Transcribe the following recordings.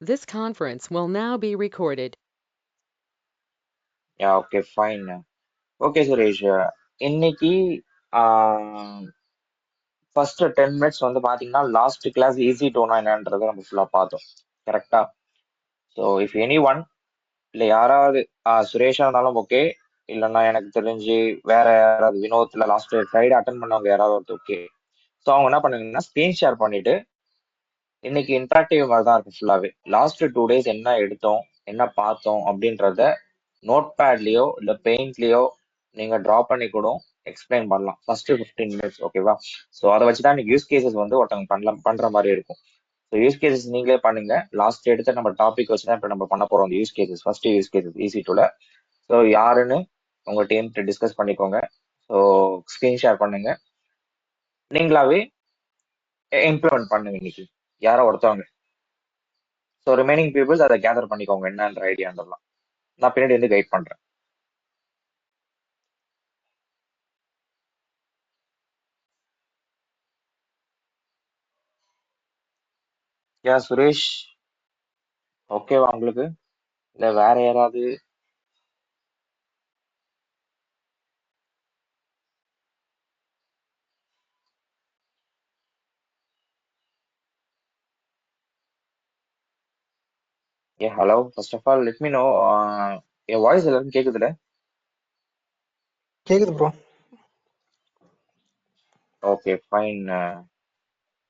This conference will now be recorded. Yeah, okay, fine. Okay, Suresh, இன்னைக்கு first 10 minutes வந்து பாத்தீங்கன்னா last class easy Donna என்னன்றதை நம்ம ஃபுல்லா பார்த்தோம். கரெக்டா? ஸோ இஃப் எனி ஒன் இல்ல யாராவது சுரேஷா இருந்தாலும் ஓகே, இல்லைன்னா எனக்கு தெரிஞ்சு வேற யாராவது வினோத் இல்ல லாஸ்ட் ஃப்ரைடே அட்டன் பண்ணவங்க யாராவது ஓகே. ஸோ அவங்க என்ன பண்ணுங்கன்னா ஸ்க்ரீன் ஷேர் பண்ணிட்டு இன்னைக்கு இன்டராக்டிவ் மாதிரி தான் இருக்கும் ஃபுல்லாவே. லாஸ்ட் 2 days என்ன எடுத்தோம், என்ன பார்த்தோம் அப்படின்றத நோட் பேட்லயோ இல்ல பெயிண்ட்லயோ நீங்க டிரா பண்ணி கூட எக்ஸ்பிளைன் பண்ணலாம் ஃபர்ஸ்ட் 15 மினிட்ஸ். ஓகேவா? ஸோ அதை வச்சுதான் நீங்க யூஸ் கேசஸ் வந்து ஒருத்தவங்க பண்ற மாதிரி இருக்கும். ஸோ யூஸ் கேசஸ் நீங்களே பண்ணுங்க. லாஸ்ட் எடுத்து நம்ம டாபிக் வச்சுதான் இப்போ நம்ம பண்ண போறோம். அந்த use cases first use cases easy டூல. ஸோ யாருன்னு உங்க டீம் டிஸ்கஸ் பண்ணிக்கோங்க. ஸோ ஸ்கிரீன் ஷேர் பண்ணுங்க. நீங்களாவே இம்ப்ளிமெண்ட் பண்ணுங்க இன்னைக்கு யாரோ ஒருத்தவங்க. ஸோ ரிமைனிங் பீப்புள்ஸ் அதை கேதர் பண்ணிக்கோங்க என்னன்ற ஐடியான்றலாம். நான் பின்னாடி வந்து கைட் பண்றேன். யா சுரேஷ், ஓகேவா உங்களுக்கு? இல்ல வேற யாராவது? ஏ hello, first of all let me know. என் வாய்ஸ் எல்லாரும் கேக்குதுல? கேக்குது ப்ரோ. Okay fine.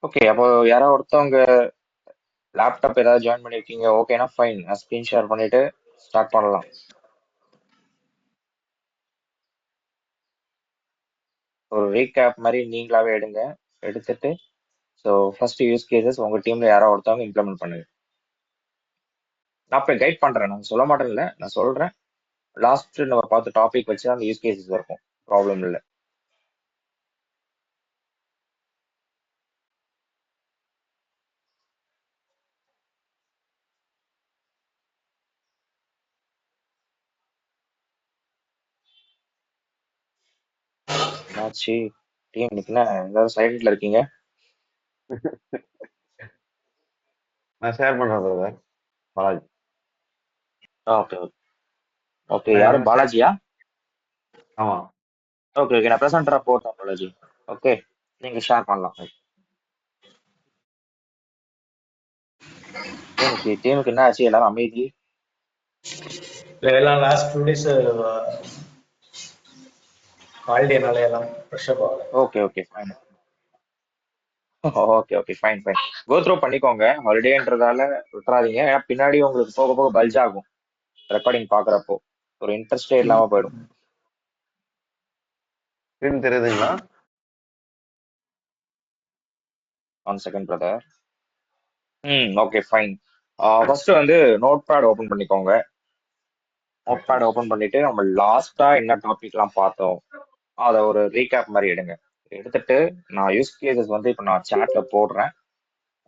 ஓகே, அப்போ யாராவது ஒருத்தவங்க லேப்டாப் ஏதாவது ஜாயின் பண்ணிருக்கீங்க ஓகேனா ஃபைன். ஸ்க்ரீன் ஷேர் பண்ணிட்டு ஸ்டார்ட் பண்ணலாம். ஒரு ரீகேப் மாதிரி நீங்களாவே எடுங்க. எடுத்துட்டு ஸோ ஃபர்ஸ்ட் யூஸ் கேசஸ் உங்க டீம்ல யாராவது ஒருத்தவங்க இம்ப்ளிமெண்ட் பண்ணுங்க. நான் இப்போ கைட் பண்றேன், நான் சொல்ல மாட்டேன்ல, நான் சொல்றேன். லாஸ்ட் நம்ம பார்த்த டாபிக் வச்சு அந்த யூஸ் கேசஸ் இருக்கும், ப்ராப்ளம் இல்லை. என்னாச்சு டீம் இன்னைக்கு என்ன எல்லாரும் சைலண்ட்ல இருக்கீங்க? நான் ஷேர் பண்றேன் பிரதர். பாலாஜி. Okay okay. யாரு பாலாஜியா? ஆமா. ஓகே ஓகே, நான் ப்ரெசென்டரா போட்டேன் பாலாஜி. ஓகே, நீங்க ஷேர் பண்ணலாம். டீமுக்கு என்ன ஆச்சு? எல்லாரும் அமைதி. எல்லாம் லாஸ்ட் 2 days ஹாலிடேனால எல்லாம் ஃப்ரெஷ்அப் ஆகல. Okay okay fine. Okay okay fine fine. Go through பண்ணிக்கோங்க. ஹாலிடேன்றதால விட்டுறாதீங்க. ஏன்னா பின்னாடி உங்களுக்கு போக போக பல்ஜ் ஆகும் ரெக்கார்டிங் பாக்குறப்போ. ஒரு இன்ட்ரெஸ்டே இல்லாம போயிடும். ஸ்கிரீன் தெரியுதுங்களா? 1 second brother. Okay fine. First வந்து நோட் பேட் ஓபன் பண்ணிக்கோங்க. நோட் பேட் ஓபன் பண்ணிட்டு நம்ம லாஸ்டா என்ன டாபிக்லாம் பார்த்தோம் அதை ஒரு ரீகேப் மாதிரி எடுங்க. எடுத்துட்டு நான் யூஸ் கேசஸ் வந்து இப்போ நான் சாட்ல போடுறேன்.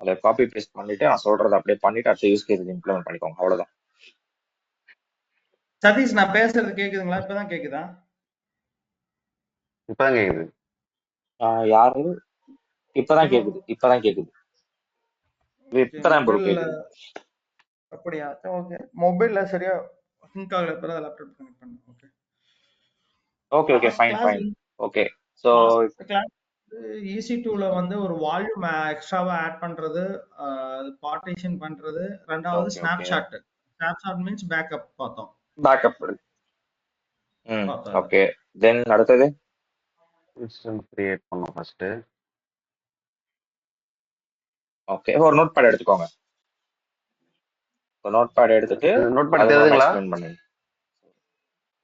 அதை காப்பி பேஸ்ட் பண்ணிட்டு நான் சொல்றதை அப்படியே பண்ணிட்டு அடுத்த யூஸ் கேசஸ் இம்ப்ளிமெண்ட் பண்ணிக்கோங்க. அவ்வளவுதான். சதீஷ், நான் பேசுறது கேக்குதுங்களா? இப்பதான் கேக்குதா? இப்பதான் கேக்குது. யாரு? இப்பதான் கேக்குது, இப்பதான் கேக்குது, இப்பதான் ப்ரோ மொபைல்ல கேக்குது. அப்படியா? ஓகே. மொபைல்ல சரியா சிங்க் ஆகல, இப்பதான் லேப்டாப் கனெக்ட் பண்ணேன். Okay. Okay okay fine class fine. Okay so class EC2ல வந்து ஒரு வால்யூம் எக்ஸ்ட்ராவா ஆட் பண்றது, பார்ட்டிஷன் பண்றது, ரெண்டாவது okay okay snapshot. Snapshot means backup பார்த்தோம். பேக்கப். பார்த்தோம் அது. ஓகே. தென் அடுத்தது இன்ஸ்டன்ட் கிரியேட் பண்ணோம் ஃபர்ஸ்ட். ஓகே, ஒரு நோட் பேட் எடுத்துக்கோங்க. ஒரு நோட் பேட் எடுத்துட்டு நோட் பேட் அது மூலமா தெரியுதுங்களா? எக்ஸ்பிளைன் பண்ணுங்க.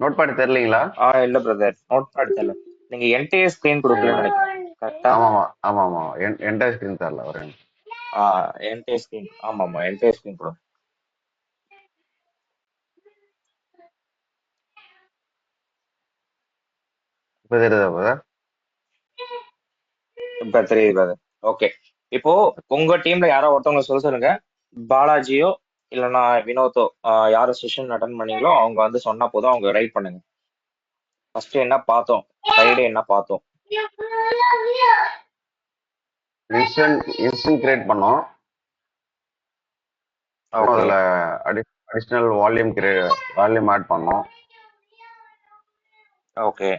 நோட் பேட் தெரியலீங்களா? இல்ல பிரதர், நோட் பேட் தெரியல. நீங்க என்டையர் ஸ்கிரீன் கொடுக்கலன்னு நினைக்கிறேன். கரெக்டா? ஆமா ஆமா ஆமா ஆமா. என்டையர் ஸ்கிரீன் தெரியல. ஒரு என்டையர் ஸ்கிரீன். ஆமா ஆமா, என்டையர் ஸ்கிரீன் கொடுங்க. இப்ப தெரியுதா பிரதர்? இப்ப தெரியுது பிரதர். ஓகே, இப்போ உங்க டீம்ல யாரோ ஒருத்தவங்க சொல்லுங்க. பாலாஜியோ இல்லைன்னா வினோத்தோ, யாரு செஷன் அட்டன் பண்ணீங்களோ அவங்க வந்து சொன்னா போதும். அவங்க ரைட் பண்ணுங்க. ஃபர்ஸ்ட் என்ன பார்த்தோம், ஃப்ரைடே என்ன பார்த்தோம்? இன்ஸ்டன்ட் கிரியேட் பண்ணோம். அப்புறம் ஓகே அதில் அடிஷ்னல் வால்யூம் ஆட் பண்ணோம். ஓகே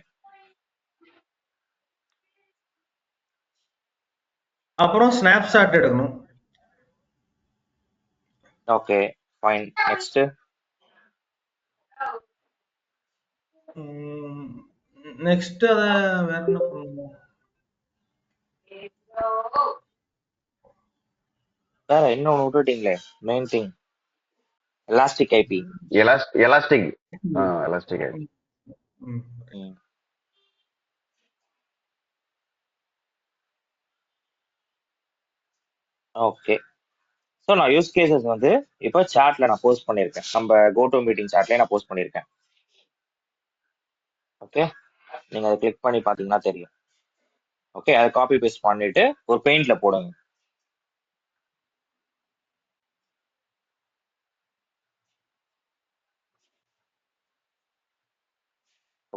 அப்புறம் ஸ்னாப்ஷாட் எடுக்கணும். Okay fine. நெக்ஸ்ட் நெக்ஸ்ட் அத வேற என்ன பண்ணணும்? வேற இன்னொன்னு விட்டுட்டீங்களே, main thing, elastic IP. Elastic ம். ஓகே. ஸோ நான் யூஸ் கேசஸ் வந்து இப்போ சாட்ல நான் போஸ்ட் பண்ணியிருக்கேன். நம்ம கோடு மீட்டிங் சாட்லயே நான் போஸ்ட் பண்ணியிருக்கேன். ஓகே, நீங்க அதை கிளிக் பண்ணி பார்த்தீங்கன்னா தெரியும். ஓகே, அதை காப்பி பேஸ்ட் பண்ணிட்டு ஒரு பெயிண்ட்ல போடுங்க.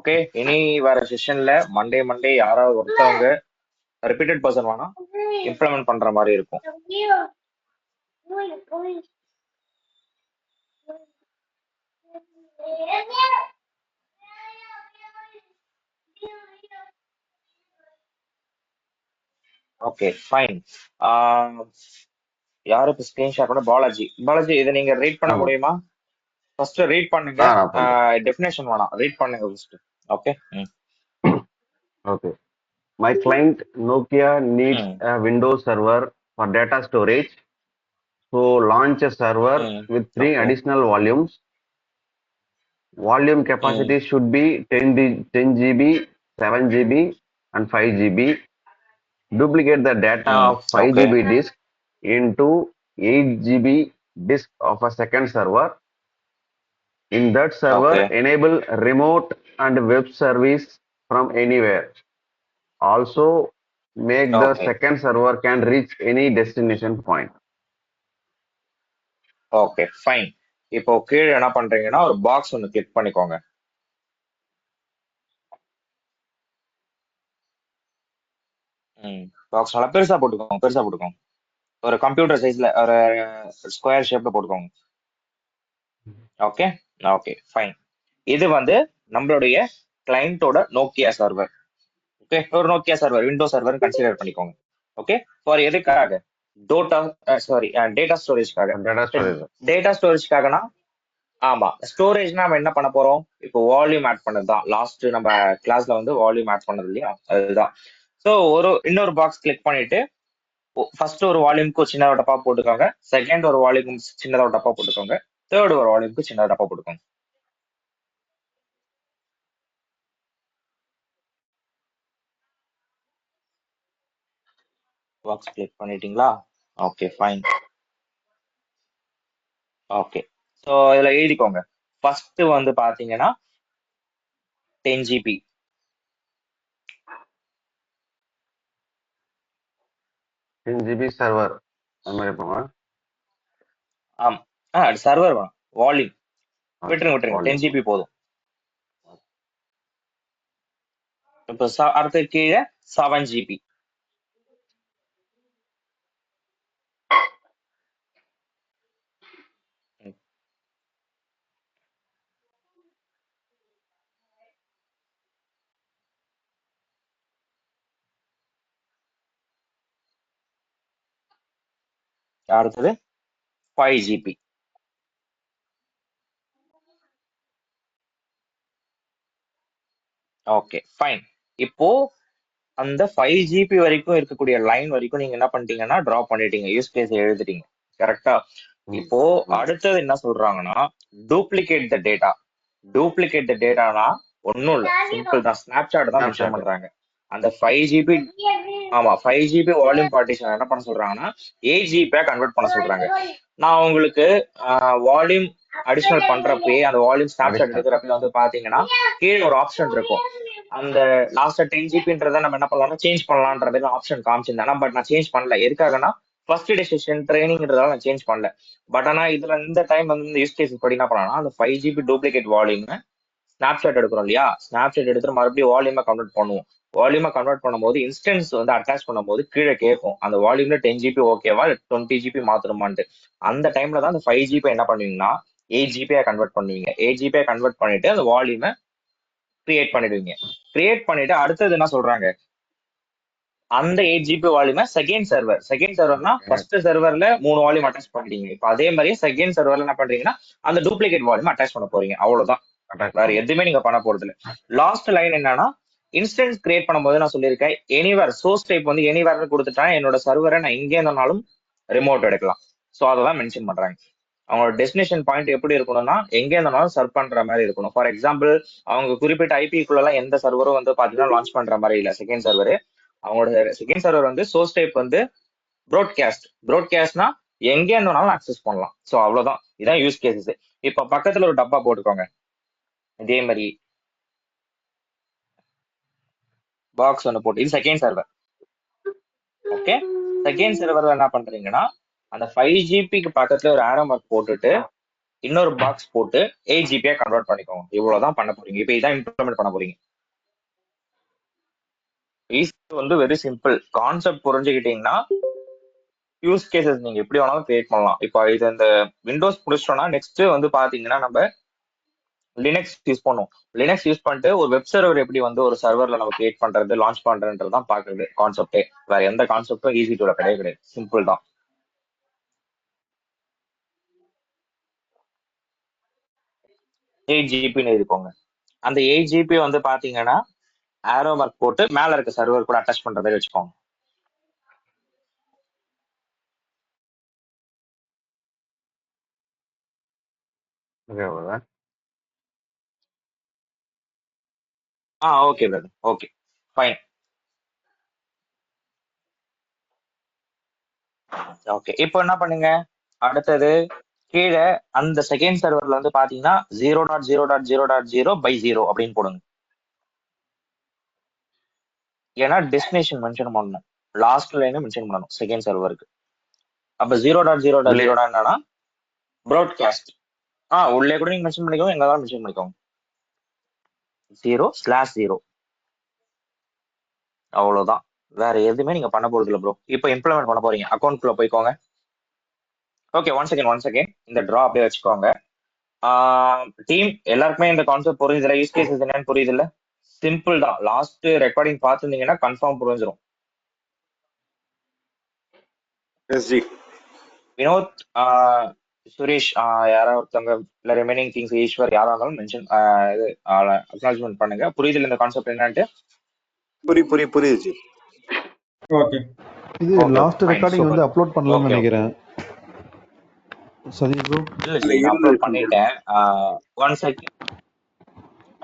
ஓகே, இனி வர செஷன்ல மண்டே யாராவது ஒருத்தவங்க ரிப்பீட்டட் பர்சன் வேணா இம்ப்ளிமெண்ட் பண்ற மாதிரி இருக்கும். Okay fine. யாருக்கு ஸ்கிரீன்ஷாட் கூட பாலாஜி இதை நீங்க ரீட் பண்ண ஆமா. முடியுமா? ஃபர்ஸ்ட் ரீட் பண்ணுங்க. நான் பண்றேன். டெஃபினேஷன் வேணாம், ரீட் பண்ணுங்க first. Okay. Okay. My client Nokia needs a Windows server for data storage. So launch a server with 3 Okay. additional volumes. Volume capacity should be 10 GB, 7 GB, and 5 GB. Duplicate the data of 5 Okay. GB disk into 8 GB disk of a second server. In that server, Okay. enable remote and web service from anywhere. Also, make the Okay. second server can reach any destination point. Okay fine. இப்போ கீழே என்ன பண்றீங்கன்னா ஒரு box ஒன்று click பண்ணிக்கோங்க. Box நல்லா பெருசா போட்டுக்கோங்க. ஒரு கம்ப்யூட்டர் சைஸ்ல ஒரு ஸ்கொயர் ஷேப்ல போட்டுக்கோங்க. Okay okay fine. இது வந்து நம்மளுடைய கிளைண்டோட நோக்கியா சர்வர். ஓகே, ஒரு Nokia server, Windows server consider பண்ணிக்கோங்க. ஓகே, ஃபார் எதுக்காக? டேட்டா ஸ்டோரேஜ்க்காக. Data storage. டேட்டா ஸ்டோரேஜ்க்காகனா, ஆமா, ஸ்டோரேஜ்னா நம்ம என்ன பண்ண போறோம்? இப்போ வால்யூம் ஆட் பண்ணதுதான். லாஸ்ட் நம்ம கிளாஸ்ல வந்து வால்யூம் ஆட் பண்ணது இல்லையா, அதுதான். ஸோ இன்னொரு பாக்ஸ் கிளிக் பண்ணிட்டு ஃபர்ஸ்ட் ஒரு வால்யூம்க்கு சின்னதா டப்பா போட்டுக்கோங்க, செகண்ட் ஒரு வால்யூம் சின்னதா டப்பா போட்டுக்கோங்க, தேர்ட் ஒரு வால்யூம்க்கு சின்னதா டப்பா போட்டுக்கோங்க. பாக்ஸ் கிளிக் பண்ணிட்டீங்களா? Okay fine. ஓகே, ஸோ இதுல எழுதிக்கோங்க. ஃபர்ஸ்ட் வந்து பாத்தீங்கன்னா 10 GB. 10 GB server. அந்த மாதிரி போங்க. சர்வர் வேணும், வால்யூம் விட்டுருங்க. 10 GB போதும். இப்போ அடுத்த கீழே 7 GB. அடுத்தது 5 GB. Okay fine. இப்போ அந்த 5 GB வரைக்கும் இருக்கக்கூடிய லைன் வரைக்கும் நீங்க என்ன பண்ணிட்டீங்கன்னா டிரா பண்ணிட்டீங்க, யூஸ் கேஸ் எழுதிட்டீங்க. கரெக்டா? இப்போ அடுத்தது என்ன சொல்றாங்கன்னா டூப்ளிகேட் த டேட்டா. டூப்ளிகேட் த டேட்டானா ஒன்னும் இல்ல, சிம்பிள் தான், ஸ்னாப்சாட் தான் மென்ஷன் பண்றாங்க. அந்த 5 GB, ஆமா 5 GB வால்யூம் பார்ட்டிஷன் என்ன பண்ண சொல்றாங்கன்னா 8 GB கன்வெர்ட் பண்ண சொல்றாங்க. நான் உங்களுக்கு வால்யூம் அடிஷனல் பண்றப்பே அந்த வால்யூம் ஸ்னாப்ஷாட் எடுக்கிறப்ப வந்து பாத்தீங்கன்னா கீழே ஒரு ஆப்ஷன் இருக்கும். அந்த லாஸ்ட் 10 GBன்றத நம்ம என்ன பண்ணலாம்னா சேஞ்ச் பண்ணலாம்ன்ற மாதிரி ஆப்ஷன் காமிச்சிருந்தேன். பட் நான் சேஞ்ச் பண்ணல. எதுக்காகனா ஃபர்ஸ்ட் டே செஷன் ட்ரைனிங்ன்றதால நான் சேஞ்ச் பண்ணல. பட் ஆனா இதுல இந்த டைம் வந்து இந்த யூஸ் கேஸ் படி என்ன பண்ணலாம், அந்த 5 GB டூப்ளிகேட் வால்யூம் ஸ்னாப்ஷாட் எடுக்கிறோம் இல்லையா, ஸ்னாப்ஷாட் எடுத்து மறுபடியும் வால்யூமா கன்வெர்ட் பண்ணுவோம். வால்யூமை கன்வெர்ட் பண்ணும்போது இன்ஸ்டன்ஸ் வந்து அட்டாச் பண்ணும்போது கீழே கேட்கும் அந்த வால்யூம்ல 10 GB ஓகேவா 20 GB மாத்தணுமான்ட்டு. அந்த டைம்ல தான் அந்த 5 GB என்ன பண்ணுவீங்கன்னா 8 GB கன்வெர்ட் பண்ணுவீங்க. 8 GB கன்வெர்ட் பண்ணிட்டு அந்த வால்யூமை கிரியேட் பண்ணிடுவீங்க. கிரியேட் பண்ணிட்டு அடுத்தது என்ன சொல்றாங்க, அந்த 8 GB வால்யூமை செகண்ட் சர்வர்னா ஃபர்ஸ்ட் சர்வர்ல 3 வால்யூம் அட்டாச் பண்ணிட்டீங்க. இப்போ அதே மாதிரி செகண்ட் சர்வர்ல என்ன பண்றீங்கன்னா அந்த டூப்ளிகேட் வால்யூம் அட்டாச் பண்ண போறீங்க. அவ்வளவுதான், வேற எதுவுமே நீங்க பண்ண போறது இல்லை. லாஸ்ட் லைன் என்னன்னா, இன்ஸ்டன்ஸ் கிரியேட் பண்ணும்போது நான் சொல்லியிருக்கேன் எனிவேர் சோர்ஸ் டைப் வந்து எனிவேர்னு கொடுத்துட்டா என்னோட சர்வரை நான் எங்கே இருந்தாலும் ரிமோட் எடுக்கலாம். ஸோ அதெல்லாம் மென்ஷன் பண்றாங்க. அவங்களோட டெஸ்டினேஷன் பாயிண்ட் எப்படி இருக்கணும்னா எங்கே இருந்தாலும் சர்வ் பண்ற மாதிரி இருக்கணும். ஃபார் எக்ஸாம்பிள் அவங்க குறிப்பிட்ட ஐபிக்குள்ளெல்லாம் எந்த சர்வரும் வந்து பாத்தீங்கன்னா லான்ச் பண்ற மாதிரி இல்லை. செகண்ட் சர்வர் அவங்களோட செகண்ட் சர்வர் வந்து சோர்ஸ் டைப் வந்து ப்ராட்காஸ்ட்னா எங்கே இருந்தாலும் ஆக்சஸ் பண்ணலாம். ஸோ அவ்வளவுதான், இதான் யூஸ் கேசஸ். இப்ப பக்கத்துல ஒரு டப்பா போட்டுக்கோங்க, இதே மாதிரி பாக்ஸ் ஒன்று போட்டு, இது செகண்ட் சர்வர். ஓகே, செகண்ட் சர்வர்ல என்ன பண்றீங்கன்னா அந்த 5 GB பக்கத்துல ஒரு ஆரோ மார்க் போட்டுட்டு இன்னொரு பாக்ஸ் போட்டு 8 GB கன்வெர்ட் பண்ணிக்கோங்க. இவ்வளவுதான் பண்ண போறீங்க. இப்போ இதான் இம்ப்ளிமெண்ட் பண்ண போறீங்க. வந்து வெரி சிம்பிள். கான்செப்ட் புரிஞ்சுக்கிட்டீங்கன்னா யூஸ் கேசஸ் நீங்க எப்படி வேணாலும் கிரியேட் பண்ணலாம். இப்போ இது இந்த விண்டோஸ் முடிச்சிட்டோம்னா நெக்ஸ்ட் வந்து பாத்தீங்கன்னா நம்ம லினக்ஸ் யூஸ் பண்ணுவோம். லினக்ஸ் யூஸ் பண்ணிட்டு ஒரு வெப் சர்வர் எப்படி வந்து ஒரு சர்வர்ல நம்ம கிரியேட் பண்றது லான்ச் பண்றதுன்றது தான் பாக்குறது கான்செப்டே. வேற எந்த கான்செப்டும் ஈஸி டூல கிடையாது, சிம்பிள் தான். 8 GB எழுதிக்கோங்க. அந்த 8 GB வந்து பாத்தீங்கன்னா ஆரோ மார்க் போட்டு மேல இருக்க சர்வர் கூட அட்டாச் பண்ற மாதிரி வச்சுக்கோங்க. Okay brother, okay fine. Okay, இப்போ என்ன பண்ணுங்க, அடுத்தது கீழே அந்த செகண்ட் சர்வர்ல வந்து பாத்தீங்கன்னா 0.0.0.0/0 அப்படின்னு போடுங்க. ஏன்னா டெஸ்டினேஷன் மென்ஷன் பண்ணணும், லாஸ்ட் லைனும் மென்ஷன் பண்ணணும் செகண்ட் சர்வருக்கு. அப்ப 0.0.0 என்னன்னா ப்ராட்காஸ்ட். உள்ளே கூட நீங்க மென்ஷன் பண்ணிக்கோங்க, எங்க தான் மென்ஷன் பண்ணிக்கோங்க. 0/0 அவ்வளவுதான், வேற எதுவுமே நீங்க பண்ண போறது இல்லை ப்ரோ. இப்போ இம்ப்ளிமெண்ட் பண்ண போறீங்க. அக்கௌண்ட்குள்ள போய்க்கோங்க. ஓகே, ஒன் செகண்ட் இந்த ட்ரா அப்படியே வச்சுக்கோங்க. டீம் எல்லாருக்குமே இந்த கான்செப்ட் புரியுதுல, யூஸ் கேசஸ் என்னன்னு புரியுது இல்ல? சிம்பிள் தான். லாஸ்ட் ரெக்கார்டிங் பார்த்துருந்தீங்கன்னா கன்ஃபார்ம் புரிஞ்சிடும். வினோத், சுரேஷ், யாராவது ஒருத்தவங்க இல்ல ரிமைனிங் திங்ஸ் ஈஸ்வர் யாரா இருந்தாலும் மென்ஷன் இது அக்னாலஜ்மெண்ட் பண்ணுங்க. புரியுதுல இந்த கான்செப்ட் என்னன்ட்டு? புரியுது. ஓகே, இது லாஸ்ட் ரெக்கார்டிங் வந்து அப்லோட் பண்ணலாம்னு நினைக்கிறேன். சரி ப்ரோ. இல்ல ஜி, நான் அப்லோட் பண்ணிட்டேன். One second.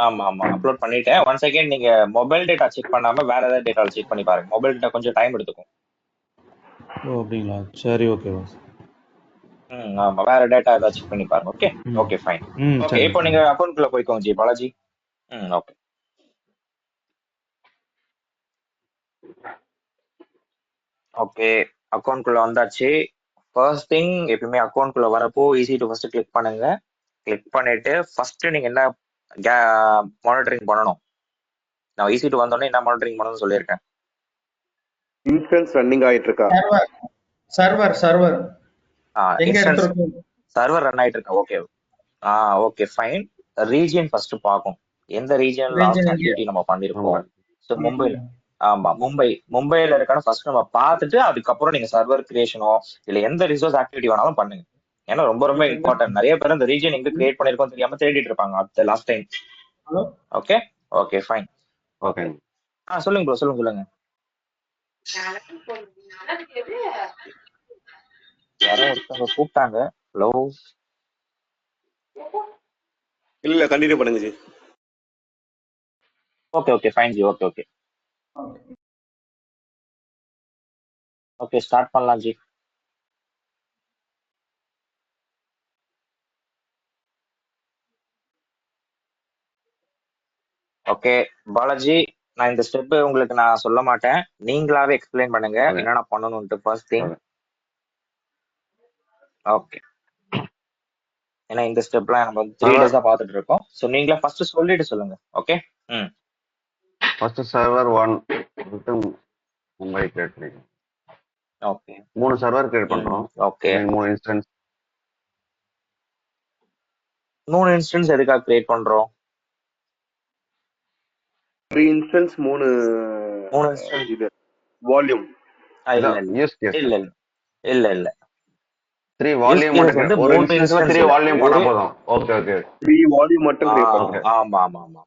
ஆமா அப்லோட் பண்ணிட்டேன். ஒன் செகண்ட் நீங்க மொபைல் டேட்டா செக் பண்ணாம வேற ஏதாவது டேட்டா செக் பண்ணி பாருங்க. மொபைல் டேட்டா கொஞ்சம் டைம் எடுத்துக்கும். ஓ அப்படிங்களா, சரி ஓகே பாஸ். ஆமா, வேற டேட்டா ஏதாவது செக் பண்ணி பாருங்க. Okay okay fine. ஓகே, இப்போ நீங்க அக்கௌண்ட்குள்ள போய்க்கோங்க ஜி பாலாஜி. ஓகே ஓகே, அக்கௌண்ட்குள்ள வந்தாச்சு. ஃபர்ஸ்ட் திங், எப்பயுமே அக்கௌண்ட்குள்ள வரப்போ ஈஸி டு ஃபர்ஸ்ட் கிளிக் பண்ணுங்க. கிளிக் பண்ணிட்டு ஃபர்ஸ்ட் நீங்க என்ன மானிட்டரிங் பண்ணணும். நான் ஈஸி டு வந்தோடனே என்ன மானிட்டரிங் பண்ணணும்னு சொல்லியிருக்கேன். இன்ஸ்டன்ஸ் ரன்னிங் ஆயிட்டு இருக்கா? சர்வர் எங்க இன்ஸ்டன்ஸ் எடுத்துறோம்? சர்வர் ரன் ஆயிட்டு இருக்கா? Okay okay fine. Region first பார்க்கும், எந்த ரீஜியன் லாஸ்ட் ஆக்டிவிட்டி நம்ம பண்ணிருக்கோம். ஸோ மும்பைல, ஆமா மும்பைல இருக்கான ஃபர்ஸ்ட் நம்ம பார்த்துட்டு அதுக்கப்புறம் நீங்க சர்வர் கிரியேஷனோ இல்ல எந்த ரிசோர்ஸ் ஆக்டிவிட்டி வேணாலும் பண்ணுங்க. ஏன்னா ரொம்ப ரொம்ப இம்பார்ட்டன்ட். நிறைய பேர் இந்த ரீஜன் எங்க கிரியேட் பண்ணிருக்கோம் தெரியாம தேடிட்டு இருப்பாங்க அடுத்த last time. Okay okay fine. Okay, சொல்லுங்க ப்ரோ, சொல்லுங்க. யாரோ ஒருத்தவங்க கூப்பிட்டாங்க. ஹலோ. இல்ல கண்டினியூ பண்ணுங்க G. Okay fine G. Okay start பண்ணலாம் ஜி. ஓகே பாலாஜி, நான் இந்த ஸ்டெப் உங்களுக்கு நான் சொல்ல மாட்டேன், நீங்களாவே எக்ஸ்பிளைன் பண்ணுங்க என்னென்ன பண்ணணும்ட்டு. ஃபர்ஸ்ட் திங் ஓகே, ஏன்னா இந்த ஸ்டெப்லாம் நம்ம 3 டேஸா பார்த்துட்டு இருக்கோம். ஸோ நீங்களே ஃபர்ஸ்ட் சொல்லிட்டு சொல்லுங்க. ஓகே ஃபர்ஸ்ட் சர்வர் 1 விட்டு மும்பை கிரியேட் பண்ணிக்கலாம். ஓகே 3 சர்வர் கிரியேட் பண்றோம். Okay 3 instance. 3 இன்ஸ்டன்ஸ் எதுக்காக கிரியேட் பண்றோம்? ஒரு இன்ஸ்டன்ஸ் 3 இன்ஸ்டன்ஸ் இது வால்யூம். இல்ல இல்ல யூஸ் கேஸ். இல்ல இல்ல இல்ல இல்ல 3 வால்யூம் case மட்டும் வந்து ஒரு 3 இன்ஸ்டன்ஸ்ல instance 3 இல்ல. வால்யூம் பண்ணா ஒரு போதும். ஓகே ஓகே 3 வால்யூம் மட்டும் கிரியேட் பண்றோம். ஆமா ஆமா ஆமா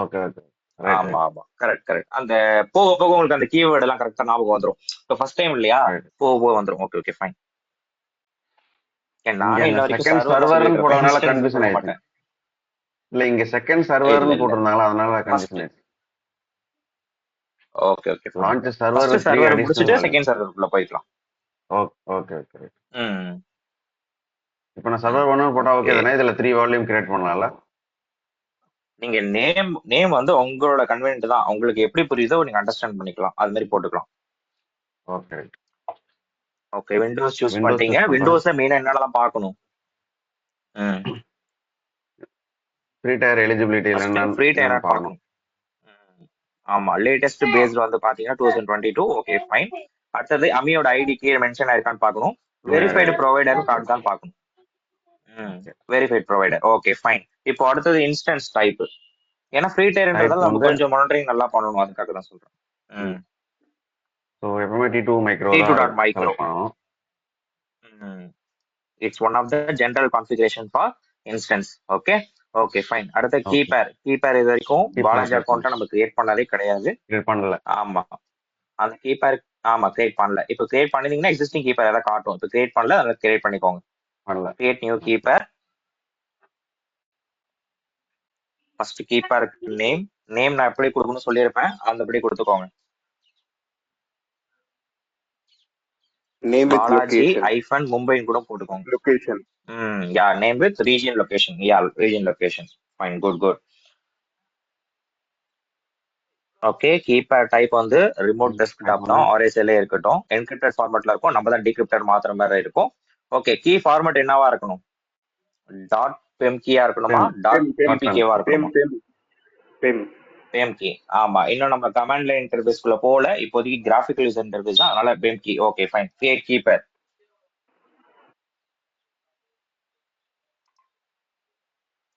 ஓகே ஓகே ரைட் ஆமா ஆமா கரெக்ட். அந்த போக போக உங்களுக்கு அந்த கீவேர்ட் எல்லாம் கரெக்டா ஞாபகம் வந்துரும். இப்போ ஃபர்ஸ்ட் டைம் இல்லையா, ரைட். போக போக வந்துரும். Okay okay fine. இங்க நானே அந்த இன்ன வரைக்கும் செகண்ட் சர்வர் தான் சர்வர்னு போடுறதுனால சொல்லியிருக்கேன், கன்ஃபியூஷன் சொல்ல ஆயிடுச்சு. மாட்டேன். இல்ல இங்க செகண்ட் இல்ல சர்வர்னு இல்ல போட்டிருந்தாங்களா அதனால ஃபர்ஸ்ட். கன்ஃபியூஷன் ஆயிடுச்சு. Okay okay fine. Launch server first 3 server additional முடிச்சுட்டு வால்யூம். செகண்ட் சர்வருக்குள்ள போய்க்கலாம். Okay okay okay. ம் இப்போ நான் சர்வர் 1 போட்டா ஓகே ஓகே. தானே? இதுல 3 வால்யூம் கிரியேட் பண்ணலாம்ல? நீங்க நேம் வந்து உங்களோட கன்வீனியன்ட் தான், உங்களுக்கு எப்படி புரியுதோ நீங்க அண்டர்ஸ்டாண்ட் பண்ணிக்கலாம், அது மாதிரி போட்டுக்கலாம். Okay right. Okay Windows choose Windows பண்ணிட்டீங்க. சூஸ் பண்றேன். விண்டோஸ்ல மெயினா என்னெல்லாம் பார்க்கணும்? ம் ஃப்ரீ டயர் எலிஜிபிலிட்டி ஃபர்ஸ்ட் என்னன்னு ஃப்ரீ டயர் பார்க்கணும். பார்க்கணும். ஆமா லேட்டஸ்ட் பேஸ்ட் வந்து பாத்தீங்கன்னா 2022. Okay fine. அடுத்தது அமியோட ஐடி கீழே மென்ஷன் ஆயிருக்கான்னு பார்க்கணும். வெரிஃபைடு ப்ரொவைடர் கார்டு தான் பார்க்கணும். Verified provider. Okay fine. இப்போ அடுத்தது இன்ஸ்டன்ஸ் டைப். ஏன்னா ஃப்ரீ டயர்ன்றதால டைப் நம்ம வந்து கொஞ்சம் மானிட்டரிங் நல்லா பண்ணணும், அதுக்காக தான் சொல்றேன். ஸோ எப்பவுமே T2 மைக்ரோ T2 தான் micro. செலக்ட் பண்ணணும். It's one of the general configuration for instance. Okay okay fine. அடுத்த ஓகே கீபேர் இது வரைக்கும் கீப் பாலாஜி கிரியேட் அக்கௌண்ட்டை நம்ம கிரியேட் பண்ணதே கிடையாது. கிரியேட் பண்ணல. ஆமா அந்த கீபேர் கிரியேட் பண்ணல. இப்போ கிரியேட் பண்ணிருந்தீங்கன்னா எக்ஸிஸ்டிங் கீபேர் ஏதாவது காட்டும். இப்போ கிரியேட் பண்ணல, அதனால கிரியேட் பண்ணிக்கோங்க. பண்ணல. Create new key pair. ஃபர்ஸ்ட் கீப்பருக்கு நேம் நான் எப்படி கொடுக்கணும்னு சொல்லியிருப்பேன், அந்தபடி கொடுத்துக்கோங்க. Name with Balaji location. Hyphen மும்பைன்னு கூட போட்டுக்கோங்க. Location. Yeah name with region location. Yeah region location. Fine good. Okay key pair type வந்து ரிமோட் டெஸ்க்டாப் தான், RSLA இருக்கட்டும். என்கிரிப்டட் ஃபார்மேட்ல இருக்கும், நம்ம தான் டிகிரிப்டட் மாத்திர மாதிரி இருக்கும். ஓகே கீ ஃபார்மேட் என்னவா இருக்கணும்? டாட் பெம் கீயா இருக்கணுமா? டாட் பிபிகேவா இருக்கணுமா? பெம் கீ. ஆமா இன்னும் நம்ம கமாண்ட் லைன் இன்டர்ஃபேஸ்க்குள்ள போல, இப்போதைக்கு கிராஃபிக்கல் யூசர் இன்டர்ஃபேஸ் தான், அதனால PEM key. Okay fine. Create key pair.